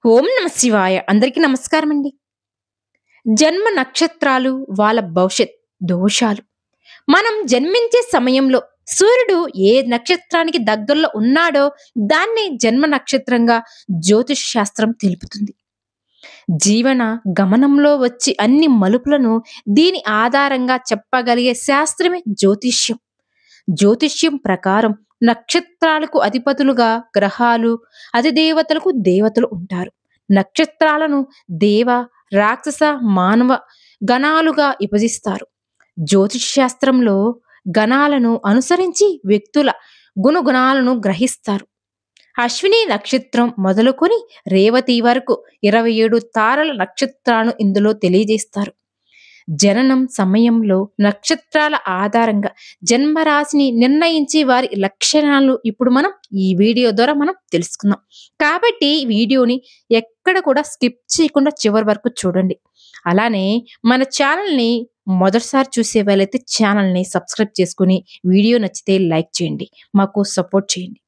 ఓం నమ శివాయ. అందరికీ నమస్కారం అండి. జన్మ నక్షత్రాలు, వాళ్ళ భవిష్యత్ దోషాలు. మనం జన్మించే సమయంలో సూర్యుడు ఏ నక్షత్రానికి దగ్గరలో ఉన్నాడో దాన్ని జన్మ నక్షత్రంగా జ్యోతిష్ శాస్త్రం తెలుపుతుంది. జీవన గమనంలో వచ్చి అన్ని మలుపులను దీని ఆధారంగా చెప్పగలిగే శాస్త్రమే జ్యోతిష్యం. జ్యోతిష్యం ప్రకారం నక్షత్రాలకు అధిపతులుగా గ్రహాలు, అధిదేవతలకు దేవతలు ఉంటారు. నక్షత్రాలను దేవ, రాక్షస, మానవ గణాలుగా విభజిస్తారు. జ్యోతిష్ శాస్త్రంలో గణాలను అనుసరించి వ్యక్తుల గుణగుణాలను గ్రహిస్తారు. అశ్విని నక్షత్రం మొదలుకొని రేవతి వరకు 27 తారల నక్షత్రాలను ఇందులో తెలియజేస్తారు. జననం సమయంలో నక్షత్రాల ఆధారంగా జన్మరాశిని నిర్ణయించి వారి లక్షణాలు ఇప్పుడు మనం ఈ వీడియో ద్వారా మనం తెలుసుకుందాం. కాబట్టి వీడియోని ఎక్కడ కూడా స్కిప్ చేయకుండా చివరి వరకు చూడండి. అలానే మన ఛానల్ని మొదటిసారి చూసే వాళ్ళైతే ఛానల్ని సబ్స్క్రైబ్ చేసుకుని వీడియో నచ్చితే లైక్ చేయండి, మాకు సపోర్ట్ చేయండి.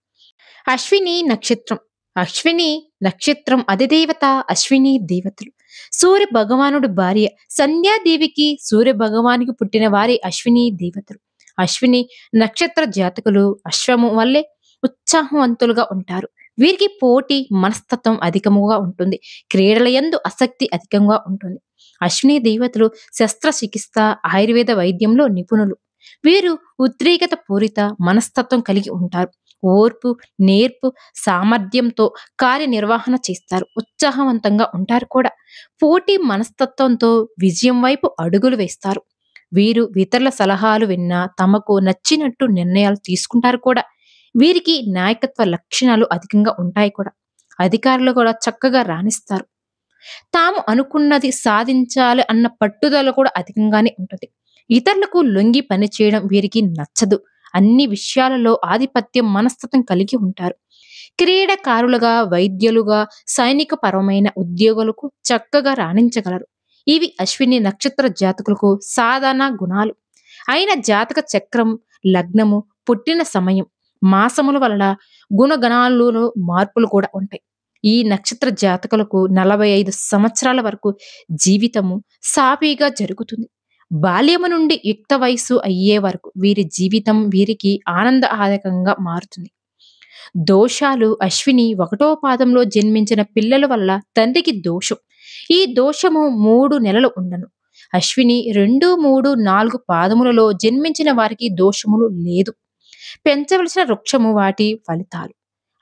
అశ్విని నక్షత్రం. అశ్విని నక్షత్రం అధిదేవత అశ్విని దేవతలు. సూర్య భగవానుడి భార్య సంధ్యాదేవికి సూర్య భగవానికి పుట్టిన వారి అశ్విని దేవతలు. అశ్విని నక్షత్ర జాతకులు అశ్వము వల్లే ఉత్సాహవంతులుగా ఉంటారు. వీరికి పోటీ మనస్తత్వం అధికముగా ఉంటుంది. క్రీడల యందు ఆసక్తి అధికంగా ఉంటుంది. అశ్విని దేవతలు శస్త్రచికిత్స, ఆయుర్వేద వైద్యంలో నిపుణులు. వీరు ఉద్రేకత పూరిత మనస్తత్వం కలిగి ఉంటారు. ఓర్పు, నేర్పు, సామర్థ్యంతో కార్యనిర్వహణ చేస్తారు. ఉత్సాహవంతంగా ఉంటారు కూడా. పోటీ మనస్తత్వంతో విజయం వైపు అడుగులు వేస్తారు. వీరు ఇతరుల సలహాలు విన్నా తమకు నచ్చినట్టు నిర్ణయాలు తీసుకుంటారు కూడా. వీరికి నాయకత్వ లక్షణాలు అధికంగా ఉంటాయి కూడా. అధికారులు కూడా చక్కగా రాణిస్తారు. తాము అనుకున్నది సాధించాలి అన్న పట్టుదల కూడా అధికంగానే ఉంటుంది. ఇతరులకు లొంగి పనిచేయడం వీరికి నచ్చదు. అన్ని విషయాలలో ఆధిపత్యం మనస్తత్వం కలిగి ఉంటారు. క్రీడాకారులుగా, వైద్యులుగా, సైనిక పరమైన ఉద్యోగులకు చక్కగా రాణించగలరు. ఇవి అశ్విని నక్షత్ర జాతకులకు సాధారణ గుణాలు. అయిన జాతక చక్రం, లగ్నము, పుట్టిన సమయం, మాసముల వలన గుణగణాలలో మార్పులు కూడా ఉంటాయి. ఈ నక్షత్ర జాతకులకు 45 సంవత్సరాల వరకు జీవితము సాఫీగా జరుగుతుంది. బాల్యము నుండి యుక్త వయస్సు అయ్యే వరకు వీరి జీవితం వీరికి ఆనందదాయకంగా మారుతుంది. దోషాలు. అశ్విని 1వ పాదంలో జన్మించిన పిల్లల వల్ల తండ్రికి దోషం. ఈ దోషము 3 నెలలు ఉండను. అశ్విని 2, 3, 4 పాదములలో జన్మించిన వారికి దోషములు లేదు. పెంచవలసిన వృక్షము వాటి ఫలితాలు.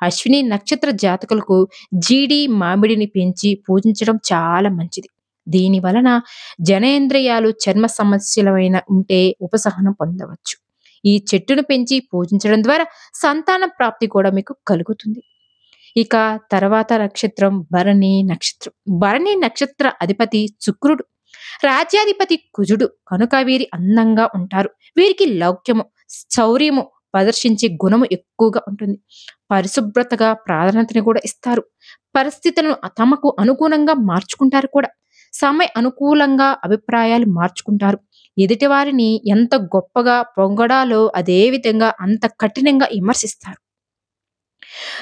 అశ్విని నక్షత్ర జాతకులకు జీడి, మామిడిని పెంచి పూజించడం చాలా మంచిది. దీని వలన జనేంద్రియాలు, చర్మ సమస్యలైన ఉంటే ఉపశమనం పొందవచ్చు. ఈ చెట్టును పెంచి పూజించడం ద్వారా సంతాన ప్రాప్తి కూడా మీకు కలుగుతుంది. ఇక తర్వాత నక్షత్రం భరణి నక్షత్రం. భరణి నక్షత్ర అధిపతి శుక్రుడు, రాజ్యాధిపతి కుజుడు కనుక వీరి అందంగా ఉంటారు. వీరికి లౌక్యము, శౌర్యము ప్రదర్శించే గుణము ఎక్కువగా ఉంటుంది. పరిశుభ్రతగా ప్రాధాన్యతను కూడా ఇస్తారు. పరిస్థితులను తమకు అనుగుణంగా మార్చుకుంటారు కూడా. సమయ అనుకూలంగా అభిప్రాయాలు మార్చుకుంటారు. ఎదుటివారిని ఎంత గొప్పగా పొంగడాలో అదే విధంగా అంత కఠినంగా విమర్శిస్తారు.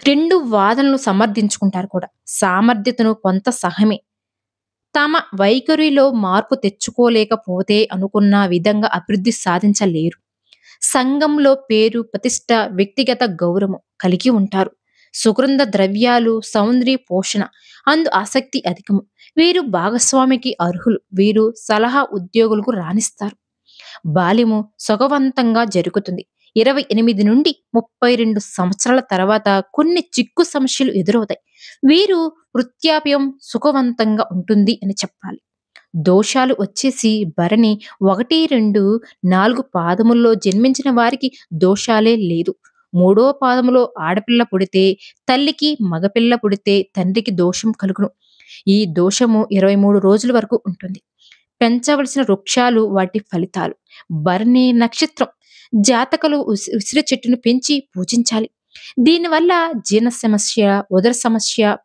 2 వాదనలు సమర్థించుకుంటారు కూడా. సామర్థ్యతను కొంత సహమే. తమ వైఖరిలో మార్పు తెచ్చుకోలేకపోతే అనుకున్న విధంగా అభివృద్ధి సాధించలేరు. సంఘంలో పేరు, ప్రతిష్ట, వ్యక్తిగత గౌరవం కలిగి ఉంటారు. సుగంధ ద్రవ్యాలు, సౌందర్య పోషణ అందు ఆసక్తి అధికము. వీరు భాగస్వామికి అర్హులు. వీరు సలహా ఉద్యోగులకు రాణిస్తారు. బాల్యము సుఖవంతంగా జరుగుతుంది. 28 నుండి 32 సంవత్సరాల తర్వాత కొన్ని చిక్కు సమస్యలు ఎదురవుతాయి. వీరు వృత్యాప్యం సుఖవంతంగా ఉంటుంది అని చెప్పాలి. దోషాలు వచ్చేసి భరణి 1, 2, 4 పాదముల్లో జన్మించిన వారికి దోషాలే లేదు. 3వ పాదములో ఆడపిల్ల పుడితే తల్లికి, మగపిల్ల పుడితే తండ్రికి దోషం కలుగును. ఈ దోషము 23 రోజుల వరకు ఉంటుంది. పెంచవలసిన వృక్షాలు వాటి ఫలితాలు. భరణి నక్షత్రం జాతకులు ఉసిరి చెట్టును పెంచి పూజించాలి. దీనివల్ల జీర్ణ సమస్య, ఉదర సమస్య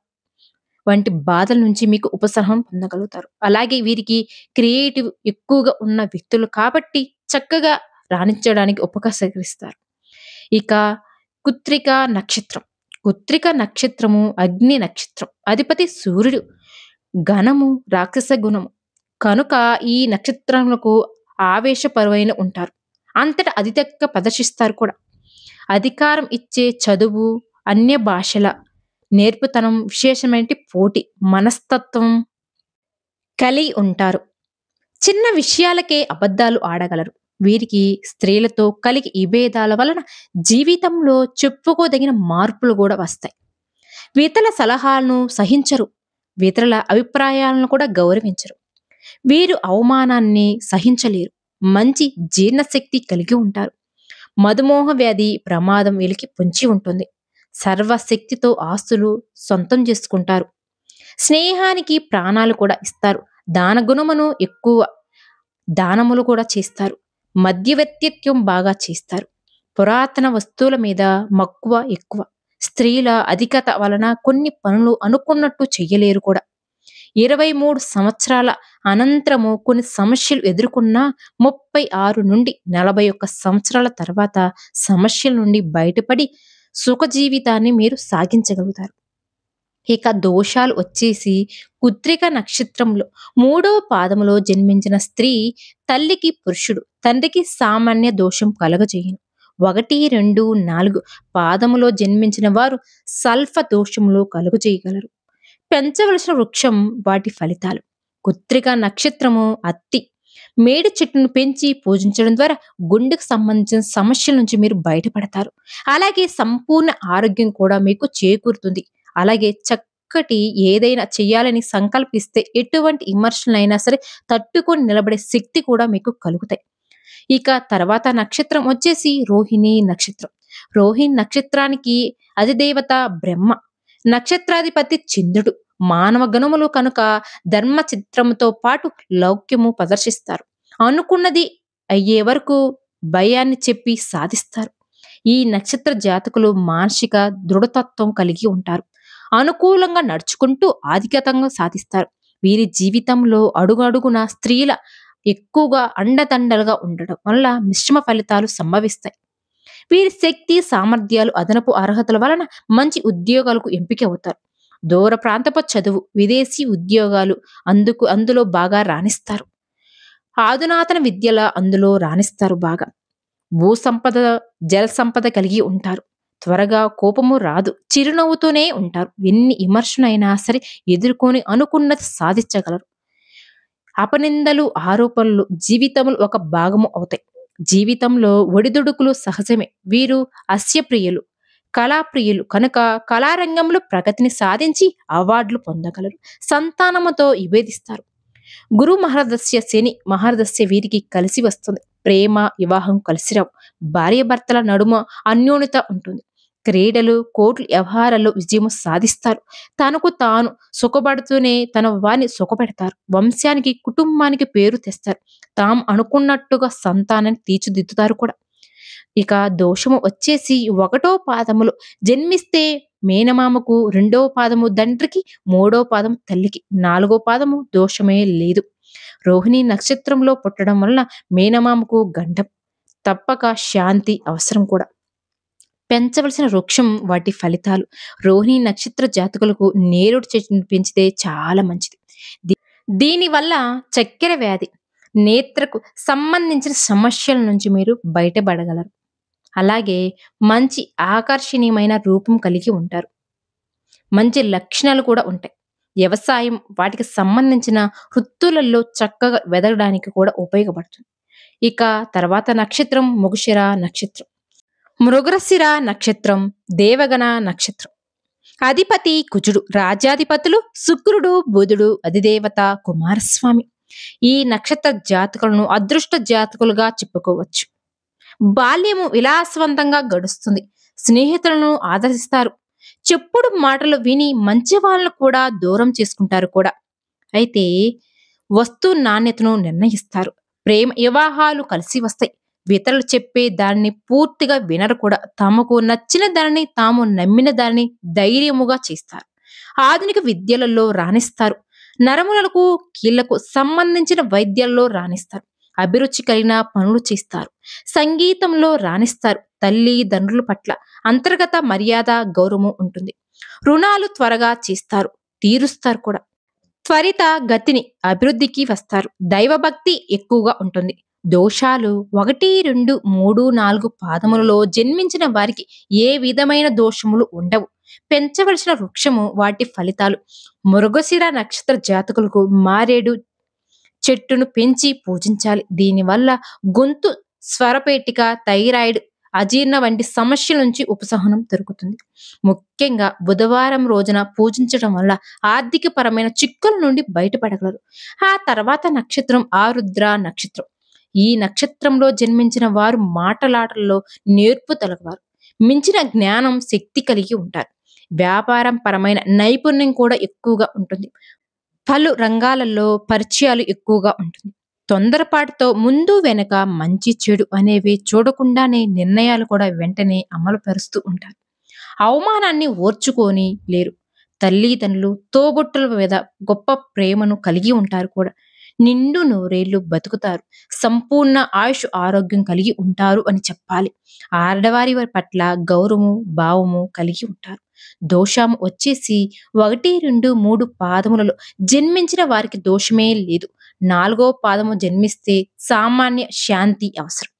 వంటి బాధల నుంచి మీకు ఉపశమనం పొందగలుగుతారు. అలాగే వీరికి క్రియేటివ్ ఎక్కువగా ఉన్న వ్యక్తులు కాబట్టి చక్కగా రాణించడానికి ఉపకరిస్తారు. ఇక కృత్తిక నక్షత్రం. కృత్తిక నక్షత్రము అగ్ని నక్షత్రం. అధిపతి సూర్యుడు. ఘనము రాక్షస గుణము. కనుక ఈ నక్షత్రములకు ఆవేశపరువైన ఉంటారు. అంతటా అధికంగా ప్రదర్శిస్తారు కూడా. అధికారం ఇచ్చే చదువు, అన్య భాషల నేర్పుతనం, విశేషమైన పోటీ మనస్తత్వం కలిగి ఉంటారు. చిన్న విషయాలకే అబద్ధాలు ఆడగలరు. వీరికి స్త్రీలతో కలిగి విభేదాల వలన జీవితంలో చెప్పుకోదగిన మార్పులు కూడా వస్తాయి. ఇతరుల సలహాలను సహించరు. ఇతరుల అభిప్రాయాలను కూడా గౌరవించరు. వీరు అవమానాన్ని సహించలేరు. మంచి జీర్ణశక్తి కలిగి ఉంటారు. మధుమోహ వ్యాధి ప్రమాదం వీళ్ళకి పొంచి ఉంటుంది. సర్వశక్తితో ఆస్తులు సొంతం చేసుకుంటారు. స్నేహానికి ప్రాణాలు కూడా ఇస్తారు. దాన గుణమును ఎక్కువ దానములు కూడా చేస్తారు. మధ్యవర్తిత్వం బాగా చేస్తారు. పురాతన వస్తువుల మీద మక్కువ ఎక్కువ. స్త్రీల అధికత వలన కొన్ని పనులు అనుకున్నట్టు చెయ్యలేరు కూడా. 23 సంవత్సరాల అనంతరము కొన్ని సమస్యలు ఎదుర్కొన్నా 36 నుండి 41 సంవత్సరాల తర్వాత సమస్యల నుండి బయటపడి సుఖ జీవితాన్ని మీరు సాగించగలుగుతారు. ఇక దోషాలు వచ్చేసి కృత్తిక నక్షత్రంలో 3వ పాదములో జన్మించిన స్త్రీ తల్లికి పురుషుడు, తండ్రికి సామాన్య దోషం కలగజేయును. 1, 2, 4 పాదములో జన్మించిన వారు సల్ఫ దోషములు కలుగజేయగలరు. పెంచవలసిన వృక్షం వాటి ఫలితాలు. కృత్తిక నక్షత్రము అత్తి. మేడి చెట్టును పెంచి పూజించడం ద్వారా గుండెకు సంబంధించిన సమస్యల నుంచి మీరు బయటపడతారు. అలాగే సంపూర్ణ ఆరోగ్యం కూడా మీకు చేకూరుతుంది. అలాగే చక్కటి ఏదైనా చెయ్యాలని సంకల్పిస్తే ఎటువంటి విమర్శలైనా సరే తట్టుకొని నిలబడే శక్తి కూడా మీకు కలుగుతాయి. ఇక తర్వాత నక్షత్రం వచ్చేసి రోహిణి నక్షత్రం. రోహిణి నక్షత్రానికి అధిదేవత బ్రహ్మ. నక్షత్రాధిపతి చంద్రుడు. మానవ గణములు కనుక ధర్మ చిత్రముతో పాటు లౌక్యము ప్రదర్శిస్తారు. అనుకున్నది అయ్యే వరకు భయాన్ని చెప్పి సాధిస్తారు. ఈ నక్షత్ర జాతకులు మానసిక దృఢతత్వం కలిగి ఉంటారు. అనుకూలంగా నడుచుకుంటూ ఆధిక్యతంగా సాధిస్తారు. వీరి జీవితంలో అడుగడుగున స్త్రీల ఎక్కువగా అండదండలుగా ఉండడం వల్ల మిశ్రమ ఫలితాలు సంభవిస్తాయి. వీరి శక్తి సామర్థ్యాలు అదనపు అర్హతల వలన మంచి ఉద్యోగాలకు ఎంపిక అవుతారు. దూర ప్రాంతపు చదువు, విదేశీ ఉద్యోగాలు అందులో బాగా రాణిస్తారు. ఆధునాతన విద్యల అందులో రాణిస్తారు బాగా. భూ సంపద, జల సంపద కలిగి ఉంటారు. త్వరగా కోపము రాదు. చిరునవ్వుతూనే ఉంటారు. ఎన్ని విమర్శనైనా సరే ఎదుర్కొని అనుకున్నది సాధించగలరు. అపనిందలు, ఆరోపణలు జీవితంలో ఒక భాగము అవుతాయి. జీవితంలో ఒడిదుడుకులు సహజమే. వీరు హాస్యప్రియులు, కళాప్రియులు కనుక కళారంగంలో ప్రగతిని సాధించి అవార్డులు పొందగలరు. సంతానముతో విభేదిస్తారు. గురు మహర్దశ, శని మహర్దశ వీరికి కలిసి వస్తుంది. ప్రేమ, వివాహం కలిసిరావు. భార్యాభర్తల నడుమ అన్యోన్యత ఉంటుంది. క్రీడలు, కోర్టు వ్యవహారాల్లో విజయం సాధిస్తారు. తనకు తాను సుఖపడుతూనే తన వారిని సుఖపెడతారు. వంశానికి, కుటుంబానికి పేరు తెస్తారు. తాము అనుకున్నట్టుగా సంతానాన్ని తీర్చిదిద్దుతారు కూడా. ఇక దోషము వచ్చేసి 1వ పాదములో జన్మిస్తే మేనమామకు, 2వ పాదము తండ్రికి, 3వ పాదం తల్లికి, 4వ పాదము దోషమే లేదు. రోహిణి నక్షత్రంలో పుట్టడం వలన మేనమామకు గండం. తప్పక శాంతి అవసరం కూడా. పెంచవలసిన వృక్షం వాటి ఫలితాలు. రోహిణి నక్షత్ర జాతకులకు నేరేడు చెట్టును పెంచితే చాలా మంచిది. దీనివల్ల చక్కెర వ్యాధి, నేత్రకు సంబంధించిన సమస్యల నుంచి మీరు బయటపడగలరు. అలాగే మంచి ఆకర్షణీయమైన రూపం కలిగి ఉంటారు. మంచి లక్షణాలు కూడా ఉంటాయి. వ్యవసాయం, వాటికి సంబంధించిన వృత్తులలో చక్కగా వెదగడానికి కూడా ఉపయోగపడుతుంది. ఇక తర్వాత నక్షత్రం మృగశిర నక్షత్రం. మృగశిర నక్షత్రం దేవగణ నక్షత్రం. అధిపతి కుజుడు. రాజ్యాధిపతులు శుక్రుడు, బుధుడు. అధిదేవత కుమారస్వామి. ఈ నక్షత్ర జాతకులను అదృష్ట జాతకులుగా చెప్పుకోవచ్చు. బాల్యము విలాసవంతంగా గడుస్తుంది. స్నేహితులను ఆదరిస్తారు. చెప్పుడు మాటలు విని మంచి వాళ్ళను కూడా దూరం చేసుకుంటారు కూడా. అయితే వస్తు నాణ్యతను నిర్ణయిస్తారు. ప్రేమ వివాహాలు కలిసి వస్తాయి. ఇతరులు చెప్పే దాన్ని పూర్తిగా వినరు కూడా. తమకు నచ్చిన దానిని, తాము నమ్మిన దానిని ధైర్యముగా చేస్తారు. ఆధునిక విద్యలలో రాణిస్తారు. నరములకు, కీళ్లకు సంబంధించిన వైద్యాల్లో రాణిస్తారు. అభిరుచి కలిగిన పనులు చేస్తారు. సంగీతంలో రాణిస్తారు. తల్లిదండ్రుల పట్ల అంతర్గత మర్యాద, గౌరవం ఉంటుంది. రుణాలు త్వరగా చేస్తారు, తీరుస్తారు కూడా. త్వరిత గతిని అభివృద్ధికి వస్తారు. దైవభక్తి ఎక్కువగా ఉంటుంది. దోషాలు 1, 2, 3, 4 పాదములలో జన్మించిన వారికి ఏ విధమైన దోషములు ఉండవు. పెంచవలసిన వృక్షము వాటి ఫలితాలు. మృగశిర నక్షత్ర జాతకులకు మారేడు చెట్టును పెంచి పూజించాలి. దీనివల్ల గొంతు స్వరపేటిక, థైరాయిడ్, అజీర్ణ వంటి సమస్యల నుంచి ఉపశమనం దొరుకుతుంది. ముఖ్యంగా బుధవారం రోజున పూజించడం వల్ల ఆర్థిక పరమైన చిక్కుల నుండి బయటపడగలరు. ఆ తర్వాత నక్షత్రం ఆరుద్ర నక్షత్రం. ఈ నక్షత్రంలో జన్మించిన వారు మాటలాటల్లో నేర్పు తలవారు, మించిన జ్ఞానం, శక్తి కలిగి ఉంటారు. వ్యాపారం పరమైన నైపుణ్యం కూడా ఎక్కువగా ఉంటుంది. పలు రంగాలలో పరిచయాలు ఎక్కువగా ఉంటుంది. తొందరపాటుతో ముందు వెనక మంచి చెడు అనేవి చూడకుండానే నిర్ణయాలు కూడా వెంటనే అమలు పరుస్తూ ఉంటారు. అవమానాన్ని ఓర్చుకొని లేరు. తల్లిదండ్రులు, తోబుట్టుల మీద గొప్ప ప్రేమను కలిగి ఉంటారు కూడా. నిండు నూరేళ్లు బతుకుతారు. సంపూర్ణ ఆయుష్, ఆరోగ్యం కలిగి ఉంటారు అని చెప్పాలి. ఆడవారి పట్ల గౌరవము, భావము కలిగి ఉంటారు. దోషము వచ్చేసి 1, 2, 3 పాదములలో జన్మించిన వారికి దోషమే లేదు. 4వ పాదము జన్మిస్తే సామాన్య శాంతి అవసరం.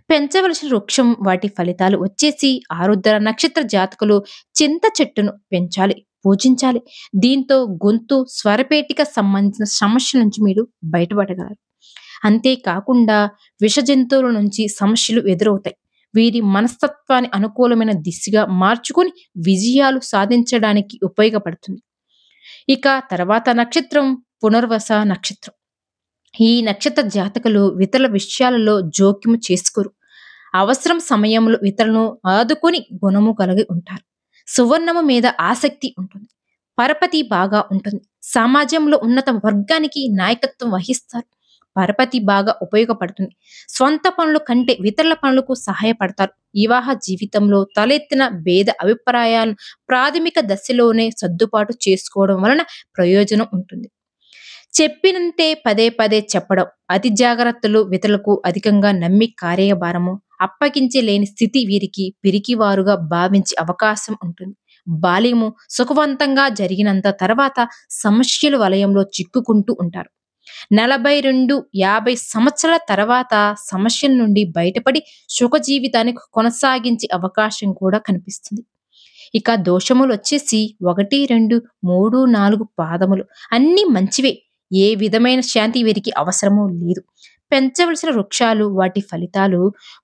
పెంచవలసిన వృక్షం వాటి ఫలితాలు వచ్చేసి ఆరుద్ర నక్షత్ర జాతకులు చింత చెట్టును పెంచాలి, పూజించాలి. దీంతో గొంతు స్వరపేటిక సంబంధించిన సమస్యల నుంచి మీరు బయటపడగలరు. అంతేకాకుండా విష జంతువుల నుంచి సమస్యలు ఎదురవుతాయి. వీరి మనస్తత్వాన్ని అనుకూలమైన దిశగా మార్చుకొని విజయాలు సాధించడానికి ఉపయోగపడుతుంది. ఇక తర్వాత నక్షత్రం పునర్వస నక్షత్రం. ఈ నక్షత్ర జాతకులు ఇతరుల విషయాలలో జోక్యము చేసుకోరు. అవసరం సమయంలో ఇతరులను ఆదుకొని గుణము కలిగి ఉంటారు. సువర్ణము మీద ఆసక్తి ఉంటుంది. పరపతి బాగా ఉంటుంది. సమాజంలో ఉన్నత వర్గానికి నాయకత్వం వహిస్తారు. పరపతి బాగా ఉపయోగపడుతుంది. స్వంత పనుల కంటే ఇతరుల పనులకు సహాయపడతారు. వివాహ జీవితంలో తలెత్తిన భేద అభిప్రాయాలను ప్రాథమిక దశలోనే సర్దుబాటు చేసుకోవడం వలన ప్రయోజనం ఉంటుంది. చెప్పినంతే పదే పదే చెప్పడం, అతి జాగ్రత్తలు, ఇతరులకు అధికంగా నమ్మి కార్యభారము అప్పగించలేని స్థితి వీరికి పిరికివారుగా భావించే అవకాశం ఉంటుంది. బాల్యము సుఖవంతంగా జరిగినంత తర్వాత సమస్యల వలయంలో చిక్కుకుంటూ ఉంటారు. 42, 50 సంవత్సరాల తర్వాత సమస్యల నుండి బయటపడి సుఖ జీవితాన్ని కొనసాగించే అవకాశం కూడా కనిపిస్తుంది. ఇక దోషములు వచ్చేసి 1, 2, 3, 4 పాదములు అన్నీ మంచివే. ఏ విధమైన శాంతి వీరికి అవసరమూ లేదు. పెంచవలసిన వృక్షాలు వాటి ఫలితాలు.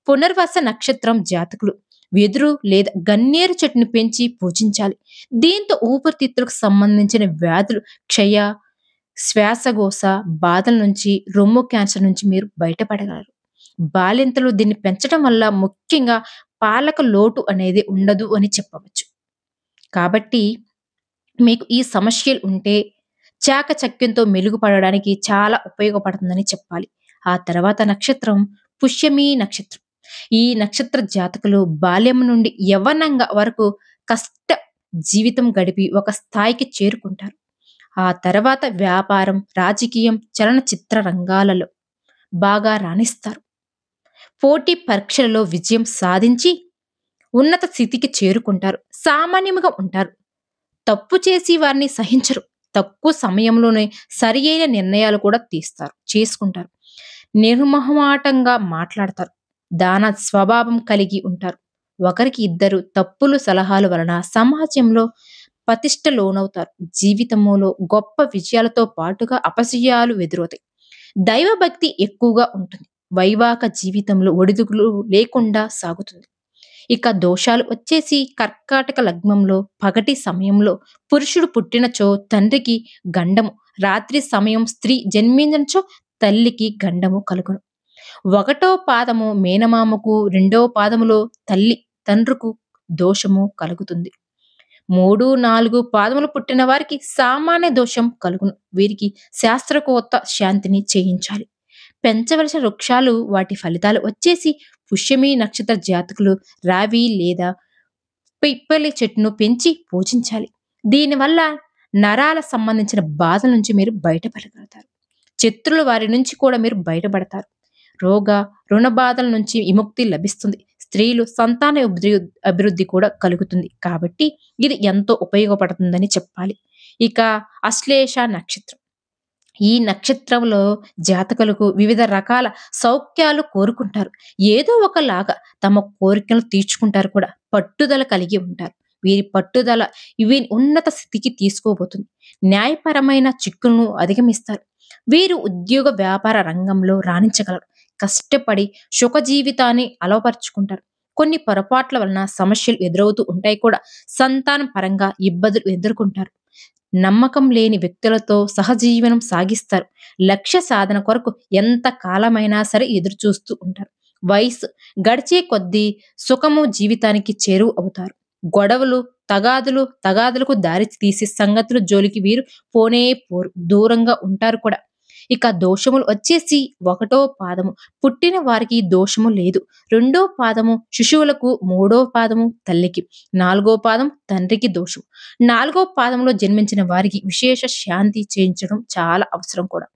పునర్వస నక్షత్రం జాతకులు వెదురు లేదా గన్నేరు చెట్టును పెంచి పూజించాలి. దీంతో ఊపిరితిత్తులకు సంబంధించిన వ్యాధులు, క్షయ, శ్వాసకోశ బాధల నుంచి, రొమ్ము క్యాన్సర్ నుంచి మీరు బయటపడగలరు. బాలింతలు దీన్ని పెంచడం వల్ల ముఖ్యంగా పాలక లోటు అనేది ఉండదు అని చెప్పవచ్చు. కాబట్టి మీకు ఈ సమస్యలు ఉంటే చాకచక్యంతో మెరుగుపడడానికి చాలా ఉపయోగపడుతుందని చెప్పాలి. ఆ తర్వాత నక్షత్రం పుష్యమి నక్షత్రం. ఈ నక్షత్ర జాతకులు బాల్యం నుండి యవ్వనంగా వరకు కష్ట జీవితం గడిపి ఒక స్థాయికి చేరుకుంటారు. ఆ తర్వాత వ్యాపారం, రాజకీయం, చలనచిత్ర రంగాలలో బాగా రాణిస్తారు. పోటీ పరీక్షలలో విజయం సాధించి ఉన్నత స్థితికి చేరుకుంటారు. సామాన్యముగా ఉంటారు. తప్పు చేసి వారిని సహించరు. తక్కువ సమయంలోనే సరి అయిన నిర్ణయాలు కూడా చేసుకుంటారు. నిర్మోహమాటంగా మాట్లాడతారు. దాన స్వభావం కలిగి ఉంటారు. ఒకరికి ఇద్దరు తప్పులు సలహాల వలన సమాజంలో ప్రతిష్ట లోనవుతారు. జీవితంలో గొప్ప విజయాలతో పాటుగా అపజయాలు ఎదురవుతాయి. దైవభక్తి ఎక్కువగా ఉంటుంది. వైవాహిక జీవితంలో ఒడిదుడుకులు లేకుండా సాగుతుంది. ఇక దోషాలు వచ్చేసి కర్కాటక లగ్నంలో పగటి సమయంలో పురుషుడు పుట్టినచో తండ్రికి గండము, రాత్రి సమయం స్త్రీ జన్మించినచో తల్లికి గండము కలుగును. 1వ పాదము మేనమామకు, 2వ పాదములో తల్లి తండ్రుకు దోషము కలుగుతుంది. 3, 4 పాదములు పుట్టిన వారికి సామాన్య దోషం కలుగును. వీరికి శాస్త్రకోత్త శాంతిని చేయించాలి. పెంచవలసిన వృక్షాలు వాటి ఫలితాలు వచ్చేసి పుష్యమి నక్షత్ర జాతకులు రావి లేదా పిప్పలి చెట్టును పెంచి పూజించాలి. దీనివల్ల నరాల సంబంధించిన బాధల నుంచి మీరు బయటపడగలుగుతారు. శత్రుల వారి నుంచి కూడా మీరు బయటపడతారు. రోగ, రుణ బాధల నుంచి విముక్తి లభిస్తుంది. స్త్రీలు సంతాన అభివృద్ధి కూడా కలుగుతుంది. కాబట్టి ఇది ఎంతో ఉపయోగపడుతుందని చెప్పాలి. ఇక అశ్లేష నక్షత్రం. ఈ నక్షత్రంలో జాతకులకు వివిధ రకాల సౌఖ్యాలు కోరుకుంటారు. ఏదో ఒకలాగా తమ కోరికలు తీర్చుకుంటారు కూడా. పట్టుదల కలిగి ఉంటారు. వీరి పట్టుదల ఇవి ఉన్నత స్థితికి తీసుకోబోతుంది. న్యాయపరమైన చిక్కులను అధిగమిస్తారు. వీరు ఉద్యోగ వ్యాపార రంగంలో రాణించగలరు. కష్టపడి సుఖ జీవితాన్ని అలవపరుచుకుంటారు. కొన్ని పొరపాట్ల వలన సమస్యలు ఎదురవుతూ ఉంటాయి కూడా. సంతానం పరంగా ఇబ్బందులు ఎదుర్కొంటారు. నమ్మకం లేని వ్యక్తులతో సహజీవనం సాగిస్తారు. లక్ష్య సాధన కొరకు ఎంత కాలమైనా సరే ఎదురు చూస్తూ ఉంటారు. వయసు గడిచే కొద్దీ సుఖము జీవితానికి చేరువ అవుతారు. గొడవలు, తగాదులకు దారి తీసే సంగతులు జోలికి వీరు పోనే పోరు. దూరంగా ఉంటారు కూడా. ఇక దోషములు వచ్చేసి 1వ పాదము పుట్టిన వారికి దోషము లేదు. 2వ పాదము శిశువులకు, 3వ పాదము తల్లికి, 4వ పాదం తండ్రికి దోషం. 4వ పాదంలో జన్మించిన వారికి విశేష శాంతి చేయించడం చాలా అవసరం కూడా.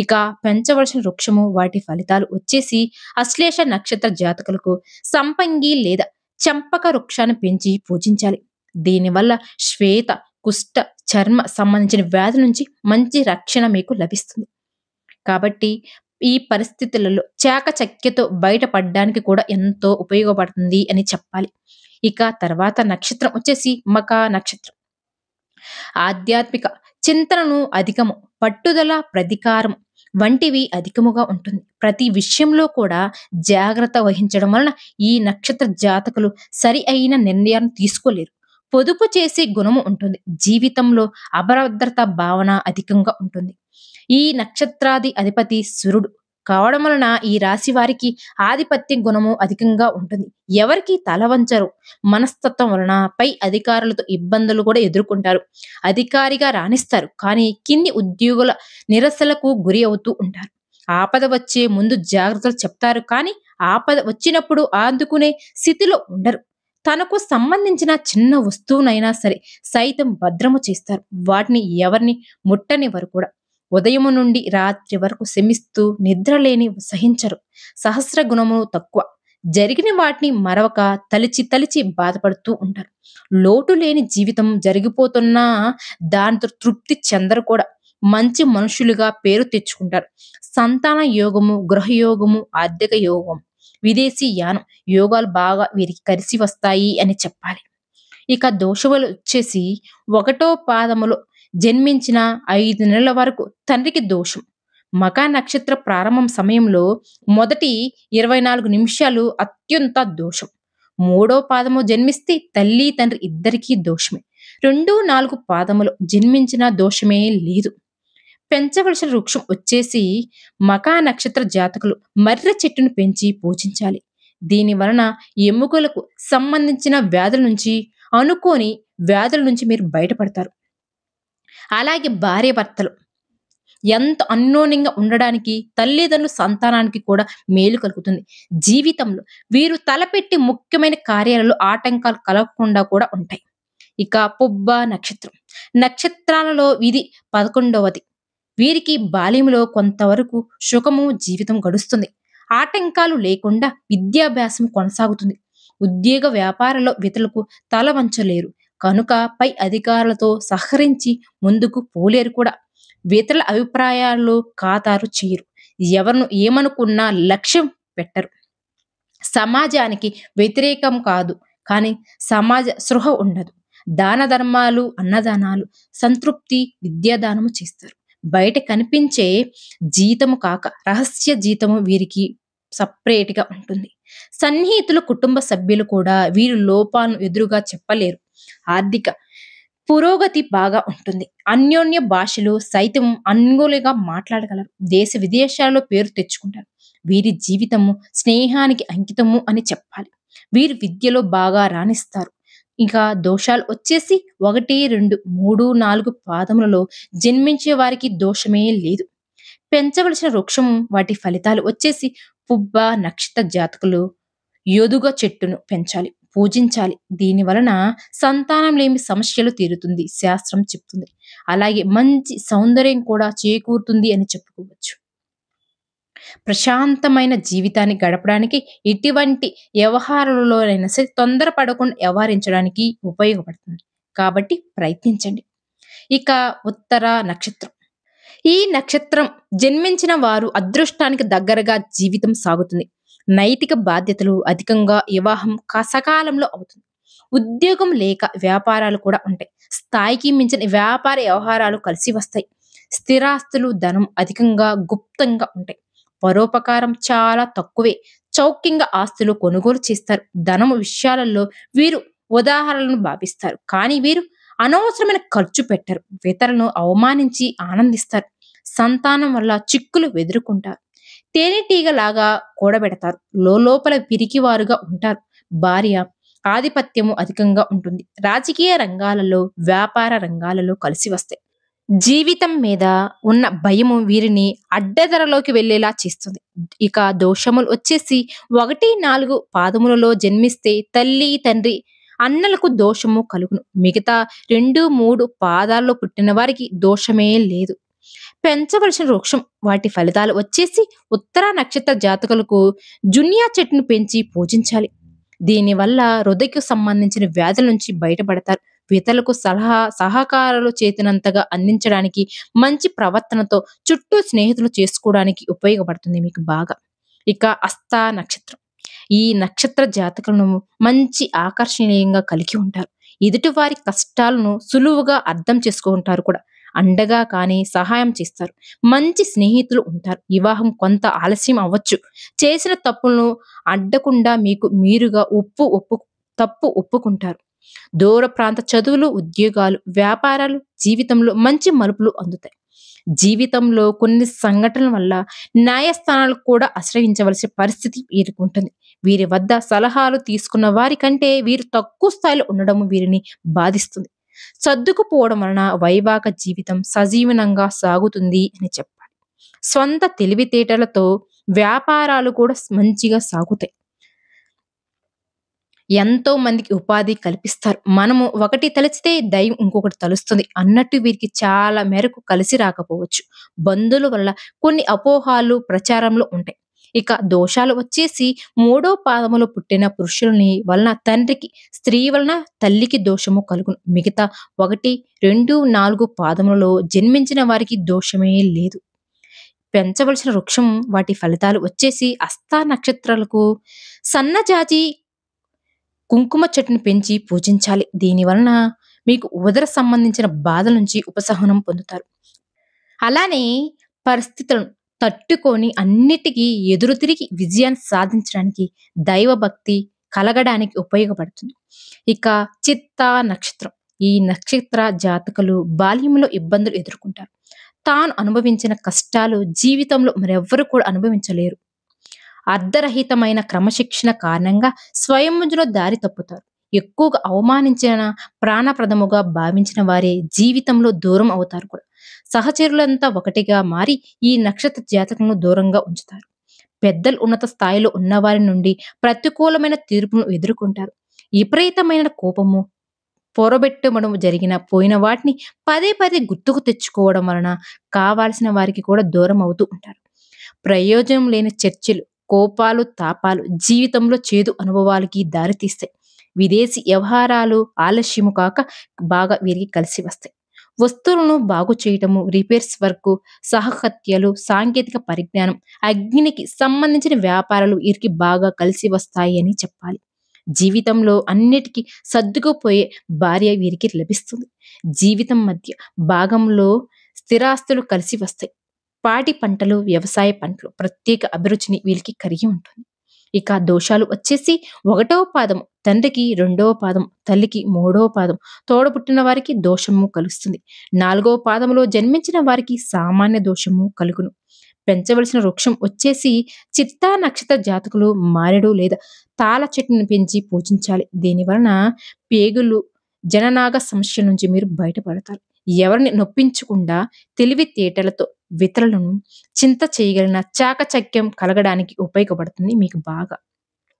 ఇక పెంచవలసిన వృక్షము వాటి ఫలితాలు వచ్చేసి అశ్లేష నక్షత్ర జాతకులకు సంపంగి లేదా చంపక వృక్షాన్ని పెంచి పూజించాలి. దీనివల్ల శ్వేత, కుష్ఠ, చర్మ సంబంధించిన వ్యాధుల నుంచి మంచి రక్షణ మీకు లభిస్తుంది. కాబట్టి ఈ పరిస్థితులలో చాకచక్యతో బయటపడడానికి కూడా ఎంతో ఉపయోగపడుతుంది అని చెప్పాలి. ఇక తర్వాత నక్షత్రం వచ్చేసి మక నక్షత్రం. ఆధ్యాత్మిక చింతనను అధికము, పట్టుదల, ప్రతీకారం వంటివి అధికముగా ఉంటుంది. ప్రతి విషయంలో కూడా జాగ్రత్త వహించడం వలన ఈ నక్షత్ర జాతకులు సరి అయిన నిర్ణయాన్ని తీసుకోలేరు. పొదుపు చేసే గుణము ఉంటుంది. జీవితంలో అభద్రత భావన అధికంగా ఉంటుంది. ఈ నక్షత్రాది అధిపతి సూర్యుడు కావడం వలన ఈ రాశి వారికి ఆధిపత్య గుణము అధికంగా ఉంటుంది. ఎవరికి తల వంచరు. మనస్తత్వం వలన పై అధికారులతో ఇబ్బందులు కూడా ఎదుర్కొంటారు. అధికారిగా రాణిస్తారు. కానీ కింది ఉద్యోగుల నిరసనలకు గురి అవుతూ ఉంటారు. ఆపద వచ్చే ముందు జాగ్రత్తలు చెప్తారు. కానీ ఆపద వచ్చినప్పుడు ఆదుకునే స్థితిలో ఉండరు. తనకు సంబంధించిన చిన్న వస్తువునైనా సరే సైతం భద్రము చేస్తారు. వాటిని ఎవరిని ముట్టనివ్వరు కూడా. ఉదయము నుండి రాత్రి వరకు శ్రమిస్తూ నిద్రలేని సహించరు. సహస్ర గుణము తక్కువ. జరిగిన వాటిని మరొక తలిచి బాధపడుతూ ఉంటారు. లోటు లేని జీవితం జరిగిపోతున్నా దానితో తృప్తి చెందరు కూడా. మంచి మనుషులుగా పేరు తెచ్చుకుంటారు. సంతాన యోగము, గృహయోగము, ఆర్థిక యోగం, విదేశీ యానం యోగాలు బాగా వీరికి కలిసి వస్తాయి అని చెప్పాలి. ఇక దోషములు వచ్చేసి 1వ పాదములో జన్మించిన 5 నెలల వరకు తండ్రికి దోషం. మక నక్షత్ర ప్రారంభం సమయంలో మొదటి 24 నిమిషాలు అత్యంత దోషం. 3వ పాదము జన్మిస్తే తల్లి తండ్రి ఇద్దరికీ దోషమే. 2, 4 పాదములు జన్మించిన దోషమే లేదు. పెంచవలసిన వృక్షం వచ్చేసి మక నక్షత్ర జాతకులు మర్రి చెట్టును పెంచి పూజించాలి. దీని వలన ఎముకలకు సంబంధించిన వ్యాధుల నుంచి, అనుకోని వ్యాధుల నుంచి మీరు బయటపడతారు. అలాగే భార్యాభర్తలు ఎంత అన్యోన్యంగా ఉండడానికి తల్లిదండ్రుల సంతానానికి కూడా మేలు కలుగుతుంది. జీవితంలో వీరు తలపెట్టి ముఖ్యమైన కార్యాలలో ఆటంకాలు కలగకుండా కూడా ఉంటాయి. ఇక పుబ్బ నక్షత్రం. నక్షత్రాలలో ఇది 11వది. వీరికి బాల్యంలో కొంతవరకు సుఖము జీవితం గడుస్తుంది. ఆటంకాలు లేకుండా విద్యాభ్యాసం కొనసాగుతుంది. ఉద్యోగ వ్యాపారంలో ఇతరులకు తల వంచలేరు. కనుక పై అధికారులతో సహకరించి ముందుకు పోలేరు కూడా. ఇతరుల అభిప్రాయాలు ఖాతారు చేయరు. ఎవరిను ఏమనుకున్నా లక్ష్యం పెట్టరు. సమాజానికి వ్యతిరేకం కాదు, కానీ సమాజ స్పృహ ఉండదు. దాన ధర్మాలు, అన్నదానాలు, సంతృప్తి, విద్యాదానము చేస్తారు. బయట కనిపించే జీతము కాక రహస్య జీతము వీరికి సపరేట్గా ఉంటుంది. సన్నిహితులు, కుటుంబ సభ్యులు కూడా వీరి లోపాలను ఎదురుగా చెప్పలేరు. ఆర్థిక పురోగతి బాగా ఉంటుంది. అన్యోన్య భాషలు సైతం అనుకూలంగా మాట్లాడగలరు. దేశ విదేశాల్లో పేరు తెచ్చుకుంటారు. వీరి జీవితము స్నేహానికి అంకితము అని చెప్పాలి. వీరు విద్యలో బాగా రాణిస్తారు. ఇంకా దోషాలు వచ్చేసి 1, 2, 3, 4 పాదములలో జన్మించే వారికి దోషమే లేదు. పెంచవలసిన వృక్షము వాటి ఫలితాలు వచ్చేసి పుబ్బ నక్షత్ర జాతకులు యొదుగ చెట్టును పెంచాలి, పూజించాలి. దీని వలన సంతానం లేని సమస్యలు తీరుతుంది శాస్త్రం చెప్తుంది. అలాగే మంచి సౌందర్యం కూడా చేకూరుతుంది అని చెప్పుకోవచ్చు. ప్రశాంతమైన జీవితాన్ని గడపడానికి ఎటువంటి వ్యవహారంలోనైనా సరే తొందరపడకుండా వ్యవహరించడానికి ఉపయోగపడుతుంది. కాబట్టి ప్రయత్నించండి. ఇక ఉత్తర నక్షత్రం. ఈ నక్షత్రం జన్మించిన వారు అదృష్టానికి దగ్గరగా జీవితం సాగుతుంది. నైతిక బాధ్యతలు అధికంగా, వివాహం సకాలంలో అవుతుంది. ఉద్యోగం లేక వ్యాపారాలు కూడా ఉంటాయి. స్థాయికి మించిన వ్యాపార వ్యవహారాలు కలిసి వస్తాయి. స్థిరాస్తులు, ధనం అధికంగా గుప్తంగా ఉంటాయి. పరోపకారం చాలా తక్కువే. చౌక్యంగా ఆస్తులు కొనుగోలు చేస్తారు. ధనము విషయాలలో వీరు ఉదాహరణలను భావిస్తారు. కానీ వీరు అనవసరమైన ఖర్చు పెట్టరు. ఇతరులను అవమానించి ఆనందిస్తారు. సంతానం వల్ల చిక్కులు ఎదుర్కొంటారు. తేనెటీగలాగా కూడబెడతారు. లోపల పిరికివారుగా ఉంటారు. భార్య ఆధిపత్యము అధికంగా ఉంటుంది. రాజకీయ రంగాలలో, వ్యాపార రంగాలలో కలిసి వస్తాయి. జీవితం మీద ఉన్న భయము వీరిని అడ్డదరలోకి వెళ్ళేలా చేస్తుంది. ఇక దోషములు వచ్చేసి 1, 4 పాదములలో జన్మిస్తే తల్లి, తండ్రి, అన్నలకు దోషము కలుగును. మిగతా 2, 3 పాదాల్లో పుట్టిన వారికి దోషమే లేదు. పెంచవలసిన వృక్షం వాటి ఫలితాలు వచ్చేసి ఉత్తర నక్షత్ర జాతకులకు జునియా చెట్టును పెంచి పూజించాలి. దీనివల్ల హృదయకు సంబంధించిన వ్యాధుల నుంచి బయటపడతారు. ఇతరులకు సహకారాలు చేతినంతగా అందించడానికి, మంచి ప్రవర్తనతో చుట్టూ స్నేహితులు చేసుకోవడానికి ఉపయోగపడుతుంది మీకు బాగా. ఇక హస్త నక్షత్రం. ఈ నక్షత్ర జాతకులను మంచి ఆకర్షణీయంగా కలిగి ఉంటారు. ఎదుటివారి కష్టాలను సులువుగా అర్థం చేసుకుంటారు కూడా. అండగా కానీ సహాయం చేస్తారు. మంచి స్నేహితులు ఉంటారు. వివాహం కొంత ఆలస్యం అవ్వచ్చు. చేసిన తప్పులను అడ్డకుండా మీకు మీరుగా తప్పు ఒప్పుకుంటారు. దూర ప్రాంత చదువులు, ఉద్యోగాలు, వ్యాపారాలు జీవితంలో మంచి మలుపులు అందుతాయి. జీవితంలో కొన్ని సంఘటనల వల్ల న్యాయస్థానాలకు కూడా ఆశ్రయించవలసిన పరిస్థితి వీరికి ఉంటుంది. వీరి వద్ద సలహాలు తీసుకున్న వారి కంటే వీరు తక్కువ స్థాయిలో ఉండడం వీరిని బాధిస్తుంది. సర్దుకుపోవడం వలన వైవాహిక జీవితం సజీవనంగా సాగుతుంది అని చెప్పాలి. స్వంత తెలివితేటలతో వ్యాపారాలు కూడా మంచిగా సాగుతాయి. ఎంతో మందికి ఉపాధి కల్పిస్తారు. మనము ఒకటి తలిచితే దైవం ఇంకొకటి తలుస్తుంది అన్నట్టు వీరికి చాలా మేరకు కలిసి రాకపోవచ్చు. బంధువుల వల్ల కొన్ని అపోహాలు ప్రచారంలో ఉంటాయి. ఇక దోషాలు వచ్చేసి 3వ పాదములో పుట్టిన పురుషుల్ని వలన తండ్రికి, స్త్రీ వలన తల్లికి దోషము కలుగును. మిగతా 1, 2, 4 పాదములలో జన్మించిన వారికి దోషమే లేదు. పెంచవలసిన వృక్షం వాటి ఫలితాలు వచ్చేసి హస్త నక్షత్రాలకు సన్నజాజి కుంకుమ చెట్టును పెంచి పూజించాలి. దీనివలన మీకు ఉదర సంబంధించిన బాధల నుంచి ఉపశమనం పొందుతారు. అలానే పరిస్థితులను తట్టుకొని అన్నిటికీ ఎదురు తిరిగి విజయాన్ని సాధించడానికి దైవభక్తి కలగడానికి ఉపయోగపడుతుంది. ఇక చిత్త నక్షత్రం. ఈ నక్షత్ర జాతకులు బాల్యంలో ఇబ్బందులు ఎదుర్కొంటారు. తాను అనుభవించిన కష్టాలు జీవితంలో మరెవ్వరు కూడా అనుభవించలేరు. అర్ధరహితమైన క్రమశిక్షణ కారణంగా స్వయంములో దారి తప్పుతారు. ఎక్కువగా అవమానించిన, ప్రాణప్రదముగా భావించిన వారే జీవితంలో దూరం అవుతారు కూడా. సహచరులంతా ఒకటిగా మారి ఈ నక్షత్ర జాతకులను దూరంగా ఉంచుతారు. పెద్దలు ఉన్నత స్థాయిలో ఉన్నవారి నుండి ప్రతికూలమైన తీర్పును ఎదుర్కొంటారు. విపరీతమైన కోపము, పొరబెట్టడం జరిగిన పోయిన వాటిని పదే పదే గుర్తుకు తెచ్చుకోవడం వలన కావాల్సిన వారికి కూడా దూరం అవుతూ ఉంటారు. ప్రయోజనం లేని చర్చలు, కోపాలు, తాపాలు జీవితంలో చేదు అనుభవాలకి దారితీస్తాయి. విదేశీ వ్యవహారాలు ఆలస్యము కాక బాగా వీరికి కలిసి వస్తాయి. వస్తువులను బాగు చేయటము, రిపేర్స్ వర్క్, సహహత్యలు, సాంకేతిక పరిజ్ఞానం, అగ్నికి సంబంధించిన వ్యాపారాలు వీరికి బాగా కలిసి వస్తాయి అని చెప్పాలి. జీవితంలో అన్నిటికీ సర్దుకుపోయే భార్య వీరికి లభిస్తుంది. జీవితం మధ్య భాగంలో స్థిరాస్తులు కలిసి వస్తాయి. పాడి పంటలు, వ్యవసాయ పంటలు ప్రత్యేక అభిరుచిని వీరికి కలిగి ఉంటుంది. ఇక దోషాలు వచ్చేసి 1వ పాదం తండ్రికి, 2వ పాదం తల్లికి, 3వ పాదం తోడబుట్టిన వారికి దోషము కలుస్తుంది. 4వ పాదములో జన్మించిన వారికి సామాన్య దోషము కలుగును. పెంచవలసిన వృక్షం వచ్చేసి చిత్తా నక్షత్ర జాతకులు మారెడు లేదా తాళ చెట్టును పెంచి పూజించాలి. దీనివలన పేగులు, జననాగ సమస్య నుంచి మీరు బయటపడతారు. ఎవరిని నొప్పించకుండా తెలివితేటలతో ఇతరులను చింత చేయగలిగిన చాకచక్యం కలగడానికి ఉపయోగపడుతుంది మీకు బాగా.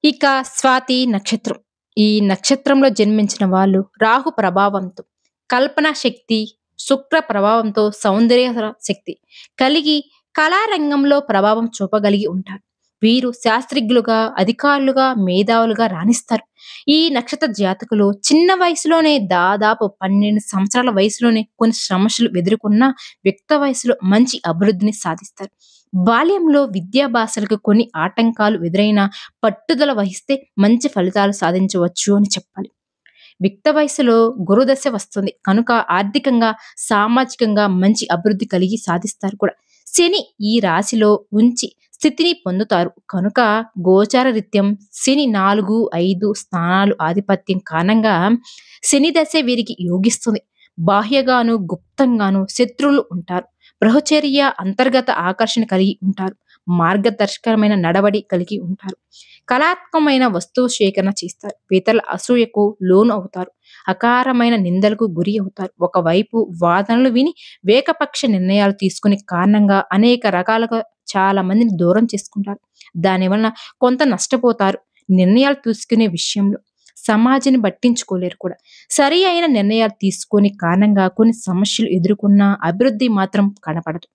ఇక స్వాతి నక్షత్రం. ఈ నక్షత్రంలో జన్మించిన వాళ్ళు రాహు ప్రభావంతో కల్పనా శక్తి, శుక్ర ప్రభావంతో సౌందర్య శక్తి కలిగి కళారంగంలో ప్రభావం చూపగలిగి ఉంటారు. వీరు శాస్త్రజ్ఞులుగా, అధికారులుగా, మేధావులుగా రాణిస్తారు. ఈ నక్షత్ర జాతకులు చిన్న వయసులోనే దాదాపు 12 సంవత్సరాల వయసులోనే కొన్ని సమస్యలు ఎదుర్కొన్న యుక్త వయసులో మంచి అభివృద్ధిని సాధిస్తారు. బాల్యంలో విద్యాభ్యాసాలకు కొన్ని ఆటంకాలు ఎదురైనా పట్టుదల వహిస్తే మంచి ఫలితాలు సాధించవచ్చు అని చెప్పాలి. యుక్త వయసులో గురుదశ వస్తుంది కనుక ఆర్థికంగా, సామాజికంగా మంచి అభివృద్ధి కలిగి సాధిస్తారు కూడా. శని ఈ రాశిలో ఉంచి స్థితిని పొందుతారు కనుక గోచార రీత్యం శని 4, 5 స్థానాలు ఆధిపత్యం కారణంగా శని దశ వీరికి యోగిస్తుంది. బాహ్యగాను, గుప్తంగాను శత్రువులు ఉంటారు. బ్రహ్మచర్య అంతర్గత ఆకర్షణ కలిగి ఉంటారు. మార్గదర్శకమైన నడవడి కలిగి ఉంటారు. కళాత్మకమైన వస్తువు సేకరణ చేస్తారు. ఇతరుల అసూయకు లోను అవుతారు. అకారమైన నిందలకు గురి అవుతారు. ఒకవైపు వాదనలు విని ఏకపక్ష నిర్ణయాలు తీసుకునే కారణంగా అనేక రకాలుగా చాలా మందిని దూరం చేసుకుంటారు. దానివలన కొంత నష్టపోతారు. నిర్ణయాలు తీసుకునే విషయంలో సమాజాన్ని పట్టించుకోలేరు కూడా. సరి అయిన నిర్ణయాలు తీసుకునే కారణంగా కొన్ని సమస్యలు ఎదుర్కొన్న అభివృద్ధి మాత్రం కనపడదు.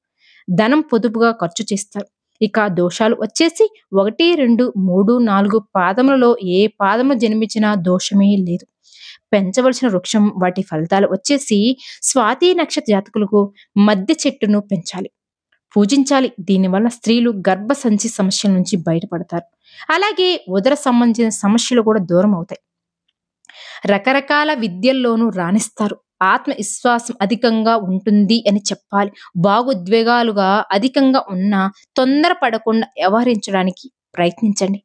ధనం పొదుపుగా ఖర్చు చేస్తారు. ఇక దోషాలు వచ్చేసి 1, 2, 3, 4 పాదములలో ఏ పాదము జన్మించినా దోషమే లేదు. పెంచవలసిన వృక్షం వాటి ఫలితాలు వచ్చేసి స్వాతి నక్షత్ర జాతకులకు మద్దె చెట్టును పెంచాలి, పూజించాలి. దీనివల్ల స్త్రీలు గర్భసంచి సమస్యల నుంచి బయటపడతారు. అలాగే ఉదర సంబంధించిన సమస్యలు కూడా దూరం అవుతాయి. రకరకాల విద్యల్లోనూ రాణిస్తారు. ఆత్మవిశ్వాసం అధికంగా ఉంటుంది అని చెప్పాలి. భావోద్వేగాలుగా అధికంగా ఉన్న తొందరపడకుండా వ్యవహరించడానికి ప్రయత్నించండి.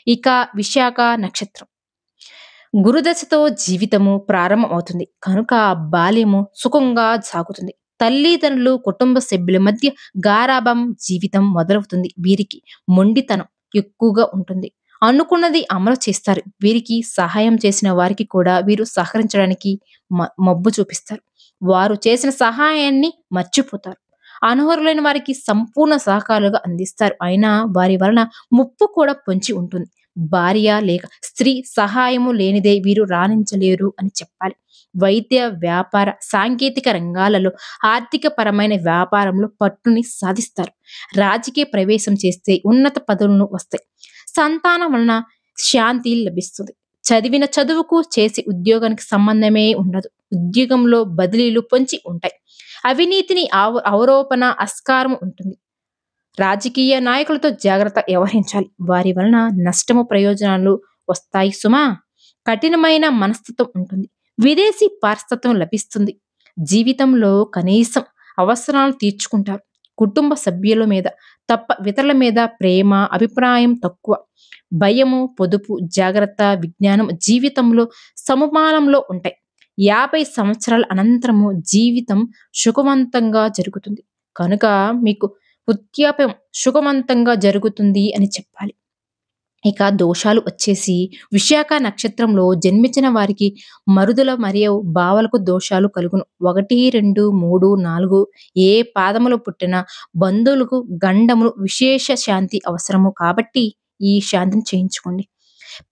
ఇక విశాఖ నక్షత్రం గురుదశతో జీవితము ప్రారంభం అవుతుంది కనుక బాల్యము సుఖంగా సాగుతుంది. తల్లిదండ్రులు, కుటుంబ సభ్యుల మధ్య గారాబం జీవితం మొదలవుతుంది. వీరికి మొండితనం ఎక్కువగా ఉంటుంది. అనుకున్నది అమలు చేస్తారు. వీరికి సహాయం చేసిన వారికి కూడా వీరు సహకరించడానికి మబ్బు చూపిస్తారు. వారు చేసిన సహాయాన్ని మర్చిపోతారు. అనర్హులైన వారికి సంపూర్ణ సహకారాలుగా అందిస్తారు. అయినా వారి వలన ముప్పు కూడా పొంచి ఉంటుంది. భార్య లేక స్త్రీ సహాయము లేనిదే వీరు రాణించలేరు అని చెప్పాలి. వైద్య, వ్యాపార, సాంకేతిక రంగాలలో ఆర్థిక పరమైన వ్యాపారంలో పట్టుని సాధిస్తారు. రాజకీయ ప్రవేశం చేస్తే ఉన్నత పదవులను వస్తాయి. సంతానం వలన శాంతి లభిస్తుంది. చదివిన చదువుకు చేసే ఉద్యోగానికి సంబంధమే ఉండదు. ఉద్యోగంలో బదిలీలు పొంచి ఉంటాయి. అవినీతిని ఆరోపణ ఆస్కారం ఉంటుంది. రాజకీయ నాయకులతో జాగ్రత్త వ్యవహరించాలి. వారి వలన నష్టము ప్రయోజనాలు వస్తాయి సుమా. కఠినమైన మనస్తత్వం ఉంటుంది. విదేశీ పారస్తత్వం లభిస్తుంది. జీవితంలో కనీసం అవసరాలు తీర్చుకుంటారు. కుటుంబ సభ్యుల మీద తప్ప ఇతరుల మీద ప్రేమ, అభిప్రాయం తక్కువ. భయము, పొదుపు, జాగ్రత్త, విజ్ఞానం జీవితంలో సమమానంలో ఉంటాయి. 50 సంవత్సరాల అనంతరము జీవితం సుఖవంతంగా జరుగుతుంది కనుక మీకు వృద్ధాప్యం సుఖవంతంగా జరుగుతుంది అని చెప్పాలి. ఇక దోషాలు వచ్చేసి విశాఖ నక్షత్రంలో జన్మించిన వారికి మరుదుల మరియు బావలకు దోషాలు కలుగును. 1, 2, 3, 4 ఏ పాదములో పుట్టిన బంధువులకు గండములు విశేష శాంతి అవసరము కాబట్టి ఈ శాంతిని చేయించుకోండి.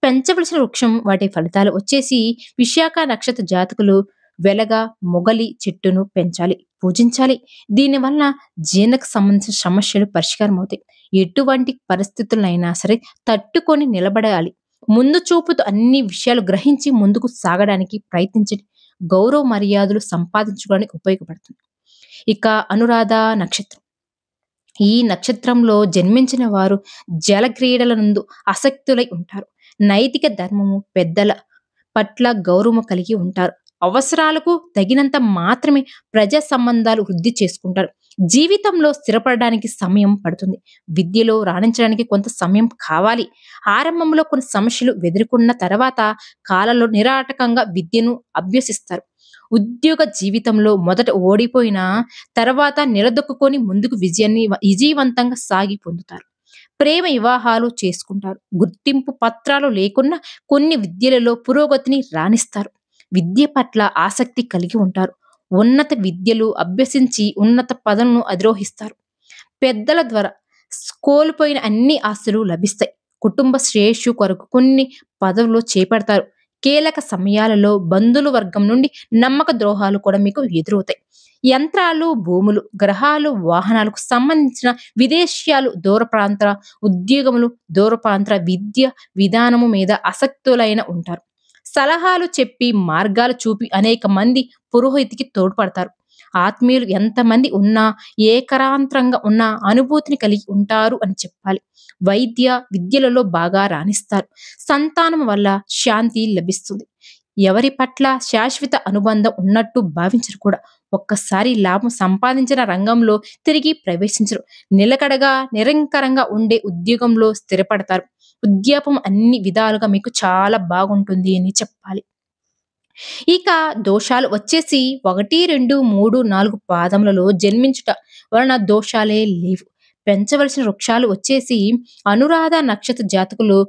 పెంచవలసిన వృక్షం వాటి ఫలితాలు వచ్చేసి విశాఖ నక్షత్ర జాతకులు వెలగ, మొగలి చెట్టును పెంచాలి, పూజించాలి. దీనివల్ల జీర్ణకు సంబంధించిన సమస్యలు పరిష్కారం అవుతాయి. ఎటువంటి పరిస్థితులైనా సరే తట్టుకొని నిలబడాలి. ముందు చూపుతో అన్ని విషయాలు గ్రహించి ముందుకు సాగడానికి ప్రయత్నించండి. గౌరవ మర్యాదలు సంపాదించుకోవడానికి ఉపయోగపడుతుంది. ఇక అనురాధ నక్షత్రం ఈ నక్షత్రంలో జన్మించిన వారు జల క్రీడల నందు ఆసక్తులై ఉంటారు. నైతిక ధర్మము, పెద్దల పట్ల గౌరవము కలిగి ఉంటారు. అవసరాలకు తగినంత మాత్రమే ప్రజా సంబంధాలు వృద్ధి చేసుకుంటారు. జీవితంలో స్థిరపడడానికి సమయం పడుతుంది. విద్యలో రాణించడానికి కొంత సమయం కావాలి. ఆరంభంలో కొన్ని సమస్యలు ఎదుర్కొన్న తర్వాత కాలంలో నిరాటకంగా విద్యను అభ్యసిస్తారు. ఉద్యోగ జీవితంలో మొదట ఓడిపోయిన తర్వాత నిలదొక్కుని ముందుకు విజయవంతంగా సాగి పొందుతారు. ప్రేమ వివాహాలు చేసుకుంటారు. గుర్తింపు పత్రాలు లేకున్నా కొన్ని విద్యలలో పురోగతిని రాణిస్తారు. విద్య పట్ల ఆసక్తి కలిగి ఉంటారు. ఉన్నత విద్యలు అభ్యసించి ఉన్నత పదవులను అధిరోహిస్తారు. పెద్దల ద్వారా కోల్పోయిన అన్ని ఆస్తులు లభిస్తాయి. కుటుంబ శ్రేయస్సు కొరకు కొన్ని పదవులు చేపడతారు. కీలక సమయాలలో బంధువుల వర్గం నుండి నమ్మక ద్రోహాలు కూడా మీకు ఎదురవుతాయి. యంత్రాలు, భూములు, గ్రహాలు, వాహనాలకు సంబంధించిన విదేశీయాలు, దూర ప్రాంత ఉద్యోగములు, దూర ప్రాంత విద్య విధానము మీద ఆసక్తులైన ఉంటారు. సలహాలు చెప్పి, మార్గాలు చూపి అనేక మంది పురోహితికి తోడ్పడతారు. ఆత్మీయులు ఎంతమంది ఉన్నా ఏకరాంతరంగా ఉన్న అనుభూతిని కలిగి ఉంటారు అని చెప్పాలి. వైద్య విద్యలలో బాగా రాణిస్తారు. సంతానం వల్ల శాంతి లభిస్తుంది. ఎవరి పట్ల శాశ్వత అనుబంధం ఉన్నట్టు భావించరు కూడా. ఒక్కసారి లాభం సంపాదించిన రంగంలో తిరిగి ప్రవేశించరు. నిలకడగా నిరంతరంగా ఉండే ఉద్యోగంలో స్థిరపడతారు. ఉద్యాపం అన్ని విధాలుగా మీకు చాలా బాగుంటుంది అని చెప్పాలి. ఇక దోషాలు వచ్చేసి 1, 2, 3, 4 పాదములలో జన్మించుట వలన దోషాలే లేవు. పెంచవలసిన వృక్షాలు వచ్చేసి అనురాధ నక్షత్ర జాతకులు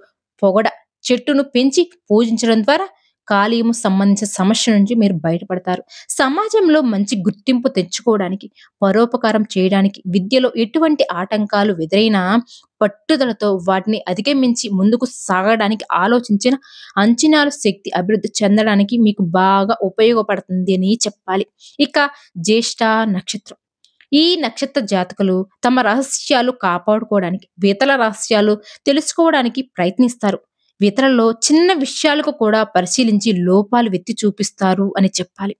పొగడ చెట్టును పెంచి పూజించడం ద్వారా కాలేయము సంబంధించిన సమస్య నుంచి మీరు బయటపడతారు. సమాజంలో మంచి గుర్తింపు తెచ్చుకోవడానికి, పరోపకారం చేయడానికి, విద్యలో ఎటువంటి ఆటంకాలు ఎదురైనా పట్టుదలతో వాటిని అధిగమించి ముందుకు సాగడానికి ఆలోచించిన అంచనాలు శక్తి అభివృద్ధి చెందడానికి మీకు బాగా ఉపయోగపడుతుంది అని చెప్పాలి. ఇక జ్యేష్ఠ నక్షత్రం. ఈ నక్షత్ర జాతకులు తమ రహస్యాలు కాపాడుకోవడానికి, ఇతరుల రహస్యాలు తెలుసుకోవడానికి ప్రయత్నిస్తారు. ఇతరులలో చిన్న విషయాలకు కూడా పరిశీలించి లోపాలు వెత్తి చూపిస్తారు అని చెప్పాలి.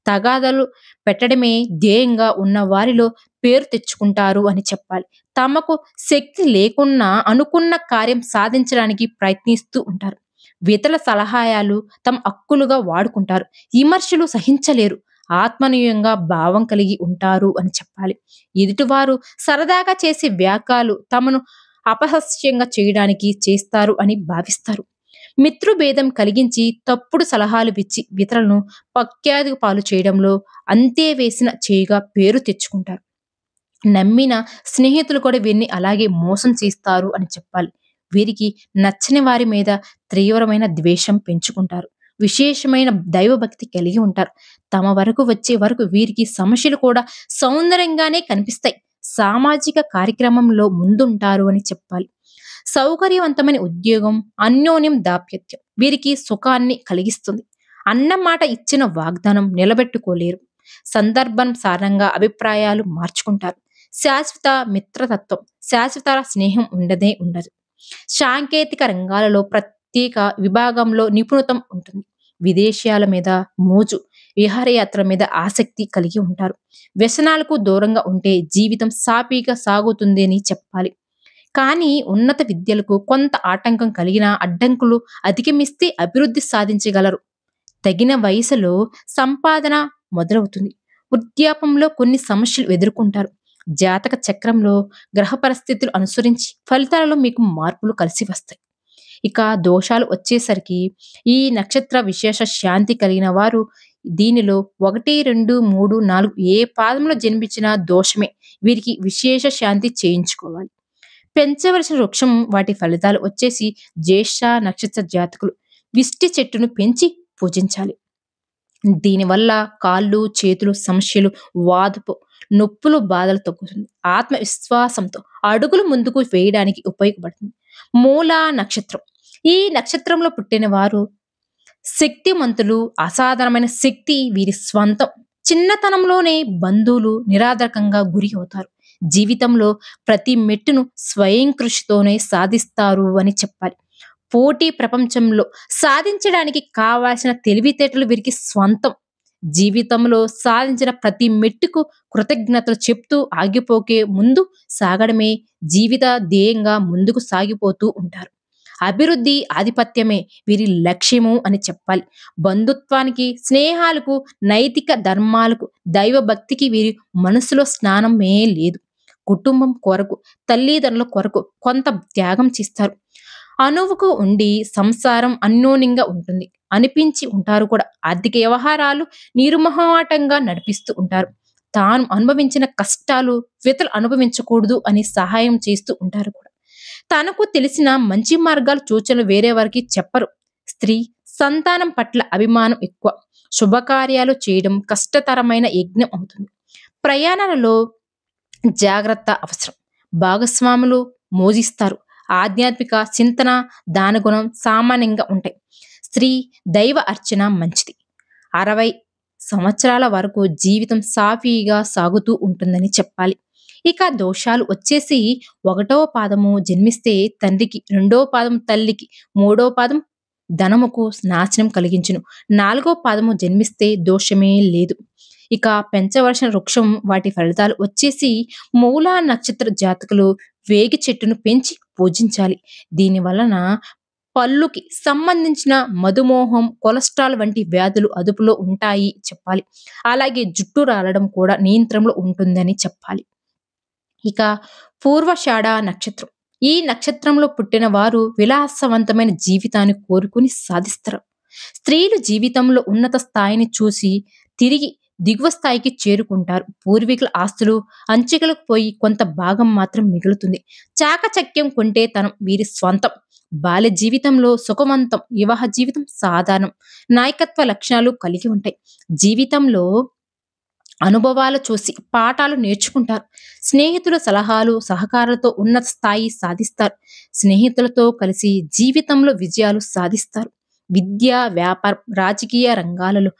తగాదాలు పెట్టడమే ధ్యేయంగా ఉన్న వారిలో పేరు తెచ్చుకుంటారు అని చెప్పాలి. తమకు శక్తి లేకున్నా అనుకున్న కార్యం సాధించడానికి ప్రయత్నిస్తూ ఉంటారు. ఇతరుల సలహాయాలు తమ హక్కులుగా వాడుకుంటారు. విమర్శలు సహించలేరు. ఆత్మనీయంగా భావం కలిగి ఉంటారు అని చెప్పాలి. ఎదుటివారు సరదాగా చేసే వ్యాఖ్యలు తమను అపహాస్యంగా చేయడానికి చేస్తారు అని భావిస్తారు. మిత్రుభేదం కలిగించి తప్పుడు సలహాలు ఇచ్చి ఇతరులను పక్యాది పాలు చేయడంలో అంతే వేసిన చేయిగా పేరు తెచ్చుకుంటారు. నమ్మిన స్నేహితులు కూడా వీరిని అలాగే మోసం చేస్తారు అని చెప్పాలి. వీరికి నచ్చని వారి మీద తీవ్రమైన ద్వేషం పెంచుకుంటారు. విశేషమైన దైవభక్తి కలిగి ఉంటారు. తమ వరకు వచ్చే వరకు వీరికి సమస్యలు కూడా సౌందర్యంగానే కనిపిస్తాయి. సామాజిక కార్యక్రమంలో ముందుంటారు అని చెప్పాలి. సౌకర్యవంతమైన ఉద్యోగం, అన్యోన్యం దాంపత్యం వీరికి సుఖాన్ని కలిగిస్తుంది. అన్నమాట ఇచ్చిన వాగ్దానం నిలబెట్టుకోలేరు. సందర్భం సారంగా అభిప్రాయాలు మార్చుకుంటారు. శాశ్వత మిత్రతత్వం, శాశ్వత స్నేహం ఉండదు. సాంకేతిక రంగాలలో ప్రత్యేక విభాగంలో నిపుణతం ఉంటుంది. విదేశీయాల మీద మోజు, విహారయాత్ర మీద ఆసక్తి కలిగి ఉంటారు. వ్యసనాలకు దూరంగా ఉంటే జీవితం సాఫీగా సాగుతుంది అని చెప్పాలి. కానీ ఉన్నత విద్యలకు కొంత ఆటంకం కలిగిన అడ్డంకులు అధిగమిస్తే అభివృద్ధి సాధించగలరు. తగిన వయసులో సంపాదన మొదలవుతుంది. వృద్ధాపంలో కొన్ని సమస్యలు ఎదుర్కొంటారు. జాతక చక్రంలో గ్రహ పరిస్థితులు అనుసరించి ఫలితాలలో మీకు మార్పులు కలిసి వస్తాయి. ఇక దోషాలు వచ్చేసరికి ఈ నక్షత్ర విశేష శాంతి కలిగిన వారు దీనిలో 1, 2, 3, 4 ఏ పాదంలో జన్మించిన దోషమే. వీరికి విశేష శాంతి చేయించుకోవాలి. పెంచవలసిన వృక్షం వాటి ఫలితాలు వచ్చేసి జ్యేష్ఠ నక్షత్ర జాతకులు విష్టి చెట్టును పెంచి పూజించాలి. దీనివల్ల కాళ్ళు చేతులు సమస్యలు, వాదపు నొప్పులు, బాధలు తగ్గుతుంది. ఆత్మవిశ్వాసంతో అడుగులు ముందుకు వేయడానికి ఉపయోగపడుతుంది. మూల నక్షత్రం. ఈ నక్షత్రంలో పుట్టిన వారు శక్తిమంతులు. అసాధారణమైన శక్తి వీరి స్వంతం. చిన్నతనంలోనే బంధువులు నిరాధకంగా గురి అవుతారు. జీవితంలో ప్రతి మెట్టును స్వయం కృషితోనే సాధిస్తారు అని చెప్పాలి. పోటీ ప్రపంచంలో సాధించడానికి కావాల్సిన తెలివితేటలు వీరికి స్వంతం. జీవితంలో సాధించిన ప్రతి మెట్టుకు కృతజ్ఞతలు చెప్తూ ఆగిపోకే ముందు సాగడమే జీవిత ధ్యేయంగా ముందుకు సాగిపోతూ ఉంటారు. అభివృద్ధి ఆధిపత్యమే వీరి లక్ష్యము అని చెప్పాలి. బంధుత్వానికి, స్నేహాలకు, నైతిక ధర్మాలకు, దైవభక్తికి వీరి మనసులో స్నానమే లేదు. కుటుంబం కొరకు, తల్లిదండ్రుల కొరకు కొంత త్యాగం చేస్తారు. అనువుకు ఉండి సంసారం అన్యోన్యంగా ఉంటుంది అనిపించి ఉంటారు కూడా. ఆర్థిక వ్యవహారాలు నిర్మోహమాటంగా నడిపిస్తూ ఉంటారు. తాను అనుభవించిన కష్టాలు ఇతరులు అనుభవించకూడదు అని సహాయం చేస్తూ ఉంటారు కూడా. తనకు తెలిసిన మంచి మార్గాలు సూచనలు వేరే వారికి చెప్పరు. స్త్రీ సంతానం పట్ల అభిమానం ఎక్కువ. శుభకార్యాలు చేయడం కష్టతరమైన యజ్ఞం అవుతుంది. ప్రయాణాలలో జాగ్రత్త అవసరం. భాగస్వాములు మోజిస్తారు. ఆధ్యాత్మిక చింతన, దానగుణం సామాన్యంగా ఉంటాయి. స్త్రీ దైవ అర్చన మంచిది. 60 సంవత్సరాల వరకు జీవితం సాఫీగా సాగుతూ ఉంటుందని చెప్పాలి. ఇక దోషాలు వచ్చేసి ఒకటవ పాదము జన్మిస్తే తండ్రికి, రెండవ పాదం తల్లికి, మూడవ పాదం ధనముకు నాశనం కలిగించును. నాలుగో పాదము జన్మిస్తే దోషమే లేదు. ఇక పెంచవలసిన వృక్షం వాటి ఫలితాలు వచ్చేసి మూలా నక్షత్ర జాతకులు వేగి చెట్టును పెంచి పూజించాలి. దీని వలన పళ్ళుకి సంబంధించిన మధుమేహం, కొలెస్ట్రాల్ వంటి వ్యాధులు అదుపులో ఉంటాయి చెప్పాలి. అలాగే జుట్టు రాలడం కూడా నియంత్రణలో ఉంటుందని చెప్పాలి. ఇక పూర్వషాఢ నక్షత్రం. ఈ నక్షత్రంలో పుట్టిన వారు విలాసవంతమైన జీవితాన్ని కోరుకుని సాధిస్తారు. స్త్రీలు జీవితంలో ఉన్నత స్థాయిని చూసి తిరిగి దిగువ స్థాయికి చేరుకుంటారు. పూర్వీకుల ఆస్తులు అంచెలకు పోయి కొంత భాగం మాత్రం మిగులుతుంది. చాకచక్యం కొంటేతనం వీరి స్వంతం. బాల్య జీవితంలో సుఖవంతం, వివాహ జీవితం సాధారణం. నాయకత్వ లక్షణాలు కలిగి ఉంటాయి. జీవితంలో అనుభవాలు చూసి పాఠాలు నేర్చుకుంటారు. స్నేహితుల సలహాలు, సహకారాలతో ఉన్నత స్థాయి సాధిస్తారు. స్నేహితులతో కలిసి జీవితంలో విజయాలు సాధిస్తారు. విద్య, వ్యాపారం, రాజకీయ రంగాలలో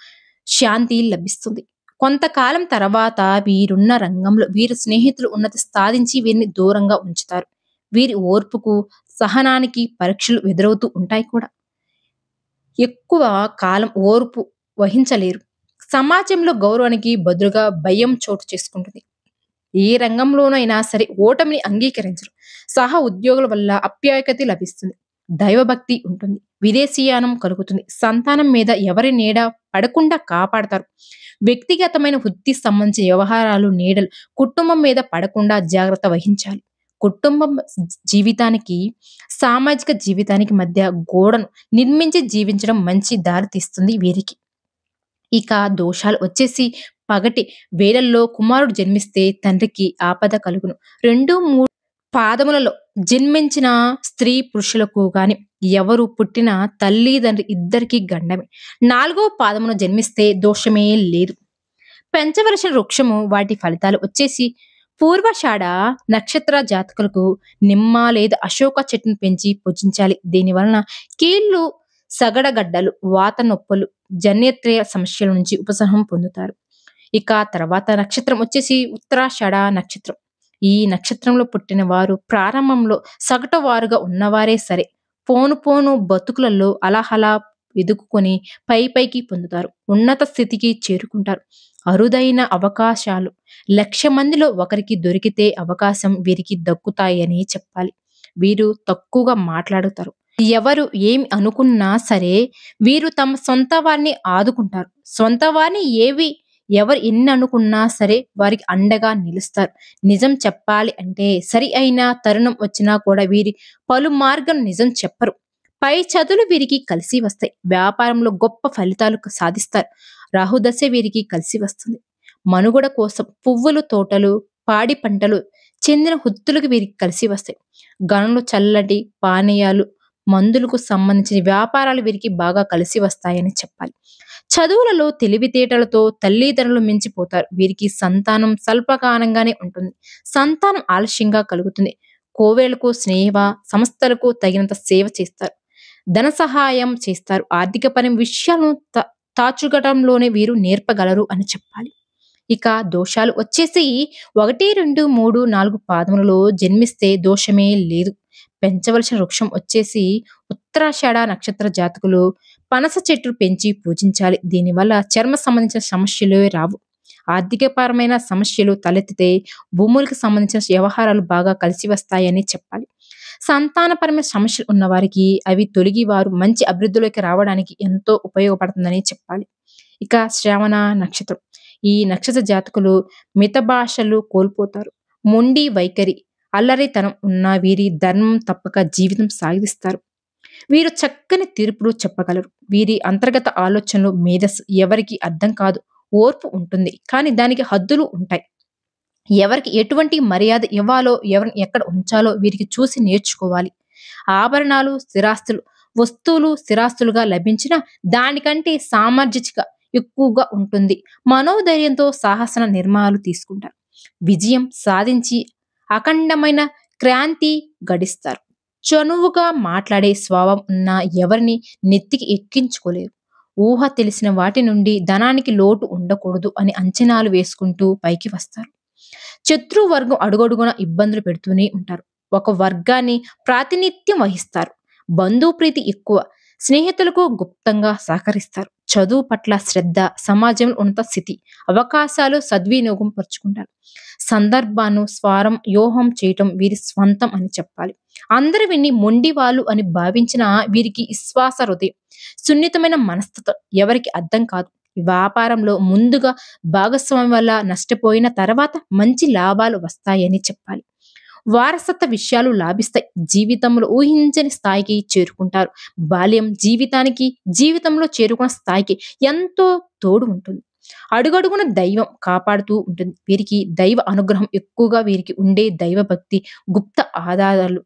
శాంతి లభిస్తుంది. కొంతకాలం తర్వాత వీరున్న రంగంలో వీరి స్నేహితులు ఉన్నతి సాధించి వీరిని దూరంగా ఉంచుతారు. వీరి ఓర్పుకు, సహనానికి పరీక్షలు ఎదురవుతూ ఉంటాయి కూడా. ఎక్కువ కాలం ఓర్పు వహించలేరు. సమాజంలో గౌరవానికి బదులుగా భయం చోటు చేసుకుంటుంది. ఏ రంగంలోనైనా సరే ఓటమిని అంగీకరించరు. సహ ఉద్యోగుల వల్ల అప్యాయకత లభిస్తుంది. దైవభక్తి ఉంటుంది. విదేశీయానం కలుగుతుంది. సంతానం మీద ఎవరి నీడ పడకుండా కాపాడతారు. వ్యక్తిగతమైన వృత్తి సంబంధించిన వ్యవహారాలు, నీడలు కుటుంబం మీద పడకుండా జాగ్రత్త వహించాలి. కుటుంబం జీవితానికి, సామాజిక జీవితానికి మధ్య గోడను నిర్మించి జీవించడం మంచి దారి తీస్తుంది వీరికి. ఇక దోషాలు వచ్చేసి పగటి వేళల్లో కుమారుడు జన్మిస్తే తండ్రికి ఆపద కలుగును. 2, 3 పాదములలో జన్మించిన స్త్రీ పురుషులకు గాని ఎవరు పుట్టిన తల్లిదండ్రి ఇద్దరికీ గండమే. 4వ పాదమున జన్మిస్తే దోషమే లేదు. పెంచవలసిన వృక్షము వాటి ఫలితాలు వచ్చేసి పూర్వషాఢ నక్షత్ర జాతకులకు నిమ్మ లేదా అశోక చెట్టును పెంచి పూజించాలి. దీని వలన కీళ్లు, సగడగడ్డలు, వాత నొప్పులు, జనేంద్రియ సమస్యల నుంచి ఉపశమనం పొందుతారు. ఇక తర్వాత నక్షత్రం వచ్చేసి ఉత్తరాషాఢ నక్షత్రం. ఈ నక్షత్రంలో పుట్టిన వారు ప్రారంభంలో సగటు వారుగా ఉన్నవారే సరే పోను పోను బతుకులలో అలహలా ఎదుగుకొని పైకి పొందుతారు. ఉన్నత స్థితికి చేరుకుంటారు. అరుదైన అవకాశాలు 1,00,000 మందిలో ఒకరికి దొరికితే అవకాశం వీరికి దక్కుతాయని చెప్పాలి. వీరు తక్కువగా మాట్లాడుతారు. ఎవరు ఏమి అనుకున్నా సరే వీరు తమ సొంత వారిని ఆదుకుంటారు. సొంత వారిని ఎవరు ఎన్ని అనుకున్నా సరే వారికి అండగా నిలుస్తారు. నిజం చెప్పాలి అంటే సరి అయిన తరుణం వచ్చినా కూడా వీరి పలు మార్గం నిజం చెప్పరు. పై చదువులు వీరికి కలిసి వస్తాయి. వ్యాపారంలో గొప్ప ఫలితాలు సాధిస్తారు. రాహుదశ వీరికి కలిసి వస్తుంది. మనుగడ కోసం పువ్వులు తోటలు, పాడి పంటలు చెందిన వృత్తులకు వీరికి కలిసి వస్తాయి. గనులు, చల్లటి పానీయాలు, మందులకు సంబంధించిన వ్యాపారాలు వీరికి బాగా కలిసి వస్తాయని చెప్పాలి. చదువులలో తెలివితేటలతో తల్లిదండ్రులు మించిపోతారు. వీరికి సంతానం స్వల్పకాలంగానే ఉంటుంది. సంతానం ఆలస్యంగా కలుగుతుంది. కోవేలకు, స్నేహ సంస్థలకు తగినంత సేవ చేస్తారు. ధన సహాయం చేస్తారు. ఆర్థిక పని విషయాలను తాచుగటంలోనే వీరు నేర్పగలరు అని చెప్పాలి. ఇక దోషాలు వచ్చేసి 1, 2, 3, 4 పాదములలో జన్మిస్తే దోషమే లేదు. పెంచవలసిన వృక్షం వచ్చేసి ఉత్తరాషాఢ నక్షత్ర జాతకులు పనస చెట్టు పెంచి పూజించాలి. దీనివల్ల చర్మ సంబంధించిన సమస్యలు రావు. ఆర్థికపరమైన సమస్యలు తలెత్తితే భూములకు సంబంధించిన వ్యవహారాలు బాగా కలిసి వస్తాయని చెప్పాలి. సంతానపరమైన సమస్యలు ఉన్న వారికి అవి తొలగి వారు మంచి అభివృద్ధిలోకి రావడానికి ఎంతో ఉపయోగపడుతుందని చెప్పాలి. ఇక శ్రవణ నక్షత్రం. ఈ నక్షత్ర జాతకులు మిత భాషలు కోల్పోతారు. మొండి వైఖరి, అల్లరితనం ఉన్న వీరి ధర్మం తప్పక జీవితం సాగిస్తారు. వీరు చక్కని తీర్పులు చెప్పగలరు. వీరి అంతర్గత ఆలోచనలు, మేధస్సు ఎవరికి అర్థం కాదు. ఓర్పు ఉంటుంది, కానీ దానికి హద్దులు ఉంటాయి. ఎవరికి ఎటువంటి మర్యాద ఇవ్వాలో, ఎవరిని ఎక్కడ ఉంచాలో వీరికి చూసి నేర్చుకోవాలి. ఆభరణాలు, స్థిరాస్తులు, వస్తువులు స్థిరాస్తులుగా లభించిన దానికంటే సామర్థ్యత ఎక్కువగా ఉంటుంది. మనోధైర్యంతో సాహసన నిర్మాణాలు తీసుకుంటారు. విజయం సాధించి అఖండమైన క్రాంతి గడిస్తారు. చనువుగా మాట్లాడే స్వభావం ఉన్న ఎవరిని నెత్తికి ఎక్కించుకోలేరు. ఊహ తెలిసిన వాటి నుండి ధనానికి లోటు ఉండకూడదు అని అంచనాలు వేసుకుంటూ పైకి వస్తారు. శత్రు వర్గం అడుగడుగున ఇబ్బందులు పెడుతూనే ఉంటారు. ఒక వర్గాన్ని ప్రాతినిధ్యం వహిస్తారు. బంధువు ప్రీతి ఎక్కువ. స్నేహితులకు గుప్తంగా సహకరిస్తారు. చదువు పట్ల శ్రద్ధ, సమాజంలో ఉన్నత స్థితి, అవకాశాలు సద్వినియోగం పరుచుకుంటారు. సందర్భాన్ని స్వారం యోహం చేయటం వీరి స్వంతం అని చెప్పాలి. అందరు విని మొండివాళ్ళు అని భావించిన వీరికి విశ్వాస హృదయం, సున్నితమైన మనస్తత్వం ఎవరికి అర్థం కాదు. ఈ వ్యాపారంలో ముందుగా భాగస్వామి వల్ల నష్టపోయిన తర్వాత మంచి లాభాలు వస్తాయని చెప్పాలి. వారసత్వ విషయాలు లాభిస్తాయి. జీవితంలో ఊహించని స్థాయికి చేరుకుంటారు. బాల్యం జీవితంలో చేరుకున్న స్థాయికి ఎంతో తోడు ఉంటుంది. అడుగడుగున దైవం కాపాడుతూ ఉంటుంది. వీరికి దైవ అనుగ్రహం ఎక్కువగా, వీరికి ఉండే దైవ భక్తి, గుప్త ఆధారాలు.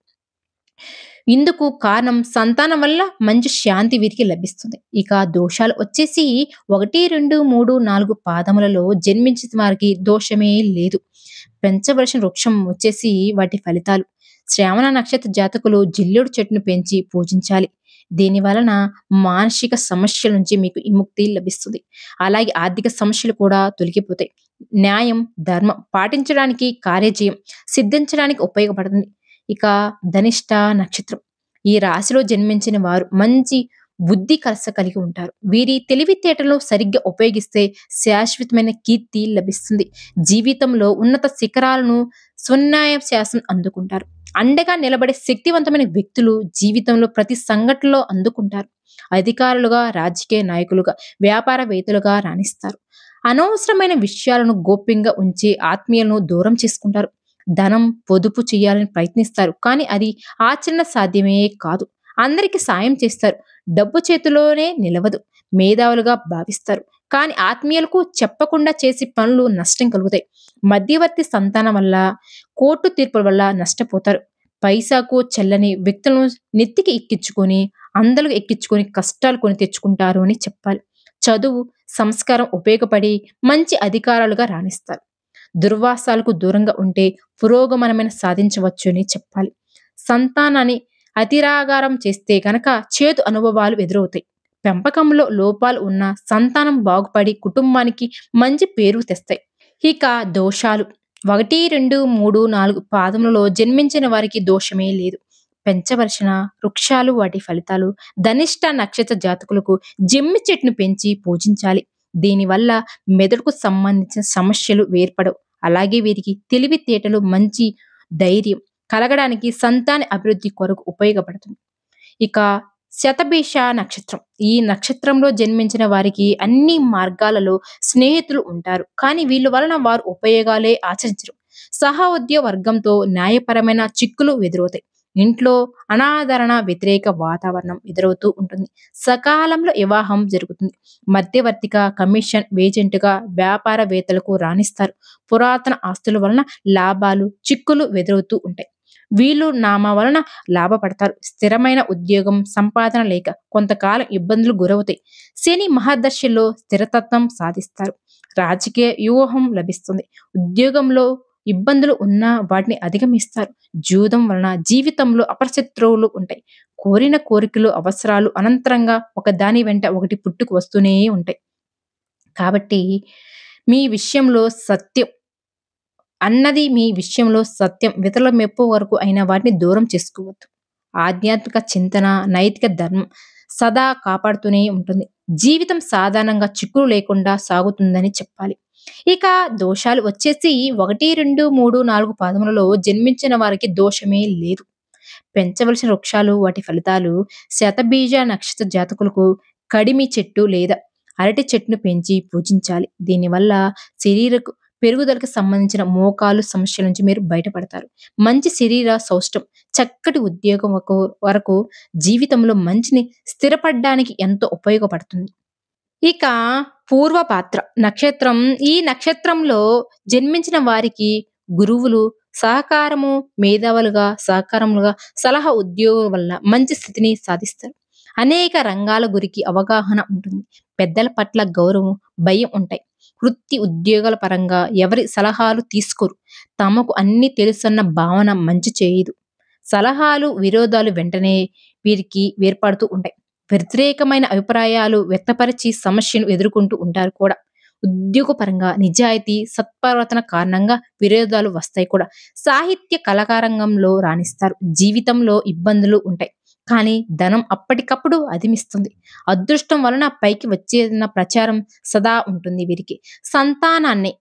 ఇందుకు కారణం సంతానం వల్ల మంచి శాంతి వీరికి లభిస్తుంది. ఇక దోషాలు వచ్చేసి 1, 2, 3, 4 పాదములలో జన్మించిన వారికి దోషమే లేదు. పెంచవలసిన వృక్షం వచ్చేసి వాటి ఫలితాలు. శ్రావణ నక్షత్ర జాతకులు జిల్లేడు చెట్టును పెంచి పూజించాలి. దీని వలన మానసిక సమస్యల నుంచి మీకు విముక్తి లభిస్తుంది. అలాగే ఆర్థిక సమస్యలు కూడా తొలగిపోతాయి. న్యాయం, ధర్మం పాటించడానికి కార్యజయం సిద్ధించడానికి ఉపయోగపడుతుంది. ఇక ధనిష్ట నక్షత్రం. ఈ రాశిలో జన్మించిన వారు మంచి బుద్ధి కలిగి ఉంటారు. వీరి తెలివితేటలు సరిగ్గా ఉపయోగిస్తే శాశ్వతమైన కీర్తి లభిస్తుంది. జీవితంలో ఉన్నత శిఖరాలను సున్నాయాసం అందుకుంటారు. అండగా నిలబడే శక్తివంతమైన వ్యక్తులు జీవితంలో ప్రతి సంఘటనలో అందుకుంటారు. అధికారులుగా, రాజకీయ నాయకులుగా, వ్యాపారవేత్తలుగా రాణిస్తారు. అనవసరమైన విషయాలను గోప్యంగా ఉంచి ఆత్మీయులను దూరం చేసుకుంటారు. ధనం పొదుపు చేయాలని ప్రయత్నిస్తారు. కానీ అది ఆచరణ సాధ్యమే కాదు. అందరికీ సాయం చేస్తారు. డబ్బు చేతిలోనే నిలవదు. మేధావులుగా భావిస్తారు. కానీ ఆత్మీయులకు చెప్పకుండా చేసే పనులు నష్టం కలుగుతాయి. మధ్యవర్తి సంతానం వల్ల, కోర్టు తీర్పుల వల్ల నష్టపోతారు. పైసాకు చెల్లని వ్యక్తులను నెత్తికి ఎక్కించుకొని, అందరికి ఎక్కించుకొని కష్టాలు కొని తెచ్చుకుంటారు అని చెప్పాలి. చదువు, సంస్కారం ఉపయోగపడి మంచి అధికారాలుగా రాణిస్తారు. దుర్వాసాలకు దూరంగా ఉంటే పురోగమనమైన సాధించవచ్చు అని చెప్పాలి. సంతానాన్ని అతిరాగారం చేస్తే గనక చేదు అనుభవాలు ఎదురవుతాయి. పెంపకంలో లోపాలు ఉన్న సంతానం బాగుపడి కుటుంబానికి మంచి పేరు తెస్తాయి. ఇక దోషాలు 1, 2, 3, 4 పాదములలో జన్మించిన వారికి దోషమే లేదు. పెంచవలసిన వృక్షాలు వాటి ఫలితాలు. ధనిష్ట నక్షత్ర జాతకులకు జమ్మి చెట్టును పెంచి పూజించాలి. దీనివల్ల మెదడుకు సంబంధించిన సమస్యలు ఏర్పడవు. అలాగే వీరికి తెలివితేటలు, మంచి ధైర్యం కలగడానికి సంతాన అభివృద్ధి కొరకు ఉపయోగపడుతుంది. ఇక శతభిష నక్షత్రం. ఈ నక్షత్రంలో జన్మించిన వారికి అన్ని మార్గాలలో స్నేహితులు ఉంటారు. కానీ వీళ్ళ వలన వారు ఉపయోగాలే ఆచరించరు. సహోద్యోగ వర్గంతో న్యాయపరమైన చిక్కులు ఎదురవుతాయి. ఇంట్లో అనాదరణ, వ్యతిరేక వాతావరణం ఎదురవుతూ ఉంటుంది. సకాలంలో వివాహం జరుగుతుంది. మధ్యవర్తిగా, కమిషన్ ఏజెంట్గా వ్యాపారవేత్తలకు రాణిస్తారు. పురాతన ఆస్తుల వలన లాభాలు, చిక్కులు ఎదురవుతూ ఉంటాయి. వీళ్ళు నామా వలన లాభపడతారు. స్థిరమైన ఉద్యోగం, సంపాదన లేక కొంతకాలం ఇబ్బందులు గురవుతాయి. శని మహర్దశలో స్థిరతత్వం సాధిస్తారు. రాజకీయ వ్యూహం లభిస్తుంది. ఉద్యోగంలో ఇబ్బందులు ఉన్నా వాటిని అధిగమిస్తారు. జూదం వలన జీవితంలో అపశత్రువులు ఉంటాయి. కోరిన కోరికలు, అవసరాలు అనంతరంగా ఒక దాని వెంట ఒకటి పుట్టుకు వస్తూనే ఉంటాయి. కాబట్టి మీ విషయంలో సత్యం ఇతరుల మెప్పు వరకు అయిన వాటిని దూరం చేసుకోవద్దు. ఆధ్యాత్మిక చింతన, నైతిక ధర్మం సదా కాపాడుతూనే ఉంటుంది. జీవితం సాధారణంగా చిక్కులు లేకుండా సాగుతుందని చెప్పాలి. ఇక దోషాలు వచ్చేసి 1, 2, 3, 4 పాదములలో జన్మించిన వారికి దోషమే లేదు. పెంచవలసిన వృక్షాలు వాటి ఫలితాలు. శతబీజ నక్షత్ర జాతకులకు కడిమి చెట్టు లేదా అరటి చెట్టును పెంచి పూజించాలి. దీనివల్ల శరీరకు పెరుగుదలకు సంబంధించిన మోకాలు సమస్యల నుంచి మీరు బయటపడతారు. మంచి శరీర సౌష్టం, చక్కటి ఉద్యోగం వరకు జీవితంలో మంచిని స్థిరపడడానికి ఎంతో ఉపయోగపడుతుంది. ఇక పూర్వపాత్ర నక్షత్రం. ఈ నక్షత్రంలో జన్మించిన వారికి గురువులు సహకారములుగా సలహా ఉద్యోగం వల్ల మంచి స్థితిని సాధిస్తారు. అనేక రంగాల గురికి అవగాహన ఉంటుంది. పెద్దల పట్ల గౌరవం, భయం ఉంటాయి. వృత్తి ఉద్యోగాల పరంగా ఎవరి సలహాలు తీసుకోరు. తమకు అన్ని తెలుసన్న భావన మంచి చేయదు. సలహాలు, విరోధాలు వెంటనే వీరికి ఏర్పడుతూ ఉంటాయి. వ్యతిరేకమైన అభిప్రాయాలు వ్యక్తపరిచి సమస్యను ఎదుర్కొంటూ ఉంటారు కూడా. ఉద్యోగపరంగా నిజాయితీ, సత్ప్రవర్తన కారణంగా విరోధాలు వస్తాయి కూడా. సాహిత్య కళారంగంలో రాణిస్తారు. జీవితంలో ఇబ్బందులు ఉంటాయి. కానీ ధనం అప్పటికప్పుడు అధిమిస్తుంది. అదృష్టం వలన పైకి వచ్చేదన్న ప్రచారం సదా ఉంటుంది వీరికి. సంతానాన్ని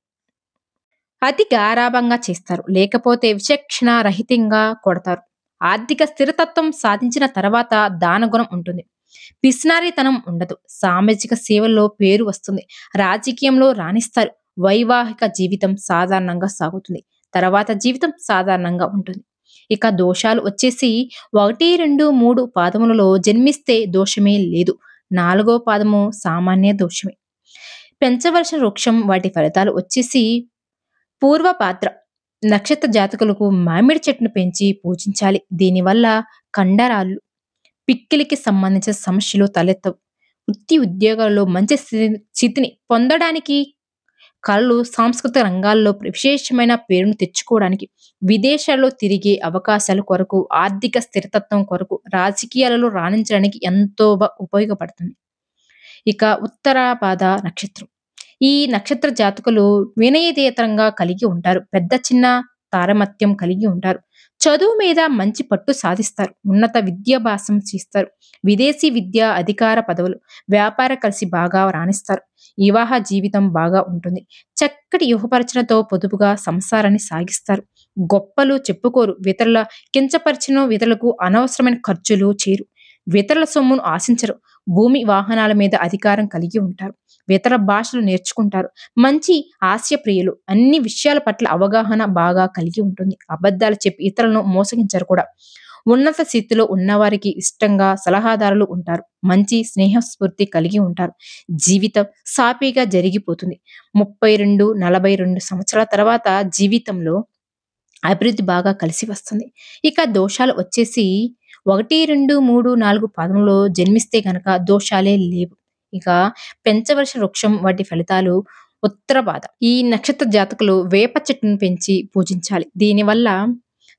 అతి గారాబంగా చేస్తారు. లేకపోతే విచక్షణ రహితంగా కొడతారు. ఆర్థిక స్థిరతత్వం సాధించిన తర్వాత దానగుణం ఉంటుంది. పిసినారితనం ఉండదు. సామాజిక సేవల్లో పేరు వస్తుంది. రాజకీయంలో రాణిస్తారు. వైవాహిక జీవితం సాధారణంగా సాగుతుంది. తర్వాత జీవితం సాధారణంగా ఉంటుంది. ఇక దోషాలు వచ్చేసి 1, 2, 3 పాదములలో జన్మిస్తే దోషమే లేదు. 4వ పాదము సామాన్య దోషమే. పెంచవలసిన వృక్షం వాటి ఫలితాలు వచ్చేసి పూర్వపాత్ర నక్షత్ర జాతకులకు మామిడి చెట్టును పెంచి పూజించాలి. దీనివల్ల కండరాలు, పిక్కిలికి సంబంధించిన సమస్యలు తలెత్తవు. వృత్తి ఉద్యోగాల్లో మంచి స్థితిని పొందడానికి, కళలు, సాంస్కృతిక రంగాల్లో విశేషమైన పేరును తెచ్చుకోవడానికి, విదేశాల్లో తిరిగే అవకాశాల కొరకు, ఆర్థిక స్థిరతత్వం కొరకు, రాజకీయాలలో రాణించడానికి ఎంతో ఉపయోగపడుతుంది. ఇక ఉత్తరాపాద నక్షత్రం. ఈ నక్షత్ర జాతకులు వినయదేతరంగా కలిగి ఉంటారు. పెద్ద చిన్న తారమత్యం కలిగి ఉంటారు. చదువు మీద మంచి పట్టు సాధిస్తారు. ఉన్నత విద్యాభ్యాసం చేస్తారు. విదేశీ విద్య, అధికార పదవులు, వ్యాపార కలిసి బాగా రాణిస్తారు. వివాహ జీవితం బాగా ఉంటుంది. చక్కటి యుహపరచనతో పొదుపుగా సంసారాన్ని సాగిస్తారు. గొప్పలు చెప్పుకోరు. ఇతరుల కించపరిచిన ఇతరులకు అనవసరమైన ఖర్చులు చేరు. ఇతరుల సొమ్మును ఆశించరు. భూమి వాహనాల మీద అధికారం కలిగి ఉంటారు. ఇతర భాషలు నేర్చుకుంటారు. మంచి హాస్యప్రియులు. అన్ని విషయాల పట్ల అవగాహన బాగా కలిగి ఉంటుంది. అబద్ధాలు చెప్పి ఇతరులను మోసగించరు కూడా. ఉన్నత స్థితిలో ఉన్నవారికి ఇష్టంగా సలహాదారులు ఉంటారు. మంచి స్నేహస్ఫూర్తి కలిగి ఉంటారు. జీవితం సాఫీగా జరిగిపోతుంది. 32, 42 సంవత్సరాల తర్వాత జీవితంలో అభివృద్ధి బాగా కలిసి వస్తుంది. ఇక దోషాలు వచ్చేసి 1, 2, 3, 4 పాదంలో జన్మిస్తే గనక దోషాలే లేవు. ఇక పెంచవలసిన వృక్షం వాటి ఫలితాలు ఉత్తరపాద. ఈ నక్షత్ర జాతకులు వేప చెట్టును పెంచి పూజించాలి. దీనివల్ల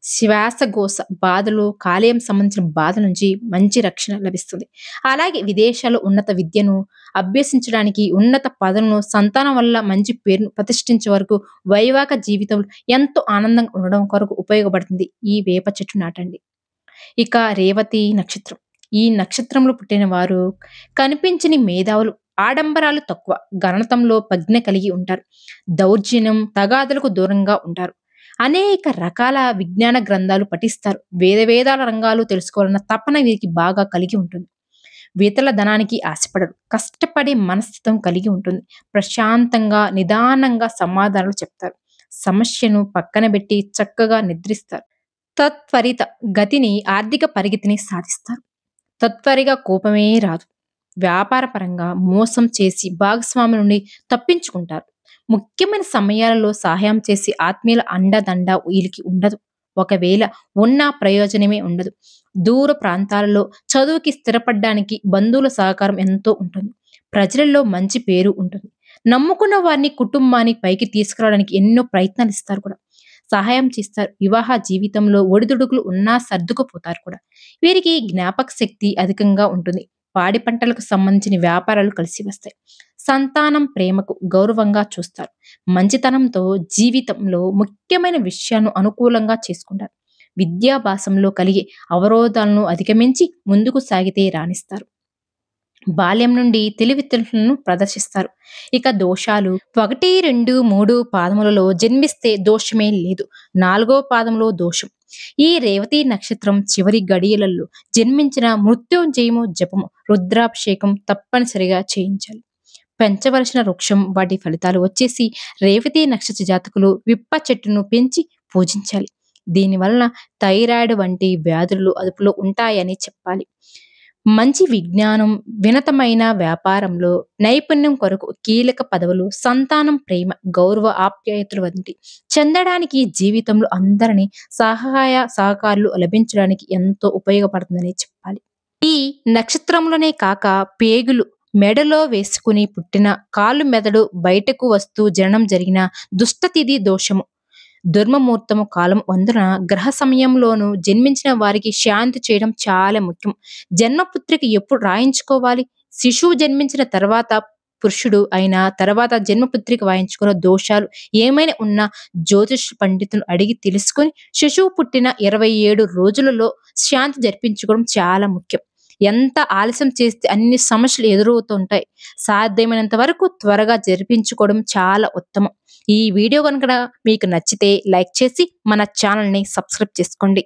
శ్వాసకోశ బాధలు, కాలేయం సంబంధించిన బాధ నుంచి మంచి రక్షణ లభిస్తుంది. అలాగే విదేశాల్లో ఉన్నత విద్యను అభ్యసించడానికి, ఉన్నత పదవులను, సంతానం వల్ల మంచి పేరును ప్రతిష్ఠించే వరకు, వైవాహిక జీవితంలో ఎంతో ఆనందంగా ఉండడం కొరకు ఉపయోగపడుతుంది. ఈ వేప చెట్టు నాటండి. ఇక రేవతి నక్షత్రం. ఈ నక్షత్రంలో పుట్టిన వారు కనిపించని మేధావులు. ఆడంబరాలు తక్కువ. గణతంలో ప్రజ్ఞ కలిగి ఉంటారు. దౌర్జన్యం, తగాదులకు దూరంగా ఉంటారు. అనేక రకాల విజ్ఞాన గ్రంథాలు పఠిస్తారు. వేదాల రంగాలు తెలుసుకోవాలన్న తపన వీరికి బాగా కలిగి ఉంటుంది. ఇతరుల ధనానికి ఆశపడరు. కష్టపడే మనస్తత్వం కలిగి ఉంటుంది. ప్రశాంతంగా, నిదానంగా సమాధానాలు చెప్తారు. సమస్యను పక్కన పెట్టి చక్కగా నిద్రిస్తారు. తత్వరిత గతిని, ఆర్థిక పరిగతిని సాధిస్తారు. తత్వరిగా కోపమే రాదు. వ్యాపార పరంగా మోసం చేసి భాగస్వామి నుండి తప్పించుకుంటారు. ముఖ్యమైన సమయాలలో సహాయం చేసి ఆత్మీయుల అండదండ వీళ్ళకి ఉండదు. ఒకవేళ ఉన్న ప్రయోజనమే ఉండదు. దూర ప్రాంతాలలో చదువుకి స్థిరపడడానికి బంధువుల సహకారం ఎంతో ఉంటుంది. ప్రజలలో మంచి పేరు ఉంటుంది. నమ్ముకున్న వారిని, కుటుంబాన్ని పైకి తీసుకురావడానికి ఎన్నో ప్రయత్నాలు ఇస్తారు కూడా. సహాయం చేస్తారు. వివాహ జీవితంలో ఒడిదుడుకులు ఉన్నా సర్దుకుపోతారు కూడా. వీరికి జ్ఞాపక శక్తి అధికంగా ఉంటుంది. పాడి పంటలకు సంబంధించిన వ్యాపారాలు కలిసి వస్తాయి. సంతానం ప్రేమకు గౌరవంగా చూస్తారు. మంచితనంతో జీవితంలో ముఖ్యమైన విషయాలను అనుకూలంగా చేసుకుంటారు. విద్యాభ్యాసంలో కలిగే అవరోధాలను అధిగమించి ముందుకు సాగితే రాణిస్తారు. బాల్యం నుండి తెలివితేటలను ప్రదర్శిస్తారు. ఇక దోషాలు 1, 2, 3 పాదములలో జన్మిస్తే దోషమే లేదు. 4వ పాదంలో దోషం. ఈ రేవతి నక్షత్రం చివరి గడియలలో జన్మించిన మృత్యుంజయము జపము, రుద్రాభిషేకం తప్పనిసరిగా చేయించాలి. పెంచవలసిన వృక్షం వాటి ఫలితాలు వచ్చేసి రేవతి నక్షత్ర జాతకులు విప్ప చెట్టును పెంచి పూజించాలి. దీనివలన థైరాయిడ్ వంటి వ్యాధులు అదుపులో ఉంటాయని చెప్పాలి. మంచి విజ్ఞానం, వినతమైన వ్యాపారంలో నైపుణ్యం కొరకు కీలక పదవులు, సంతానం ప్రేమ, గౌరవ ఆప్యాయతలు వంటి చెందడానికి, జీవితంలో అందరినీ సహాయ సహకారాలు లభించడానికి ఎంతో ఉపయోగపడుతుందని చెప్పాలి. ఈ నక్షత్రంలోనే కాక పేగులు మెడలో వేసుకుని పుట్టిన, కాళ్ళు మెదడు బయటకు వస్తూ జననం జరిగిన దుష్టతిథి దోషము దుర్మముహూర్తము కాలం అందున గ్రహ సమయంలోనూ జన్మించిన వారికి శాంతి చేయడం చాలా ముఖ్యం. జన్మపుత్రిక ఎప్పుడు రాయించుకోవాలి? శిశువు జన్మించిన తర్వాత పురుషుడు అయిన తర్వాత జన్మపుత్రిక వాయించుకున్న దోషాలు ఏమైనా ఉన్నా జ్యోతిష్ పండితులను అడిగి తెలుసుకొని శిశువు పుట్టిన 27 రోజులలో శాంతి జరిపించుకోవడం చాలా ముఖ్యం. ఎంత ఆలస్యం చేస్తే అన్ని సమస్యలు ఎదురవుతుంటాయి. సాధ్యమైనంత వరకు త్వరగా జరిపించుకోవడం చాలా ఉత్తమం. ఈ వీడియో గనుక మీకు నచ్చితే లైక్ చేసి మన ఛానల్‌ని సబ్స్క్రైబ్ చేసుకోండి.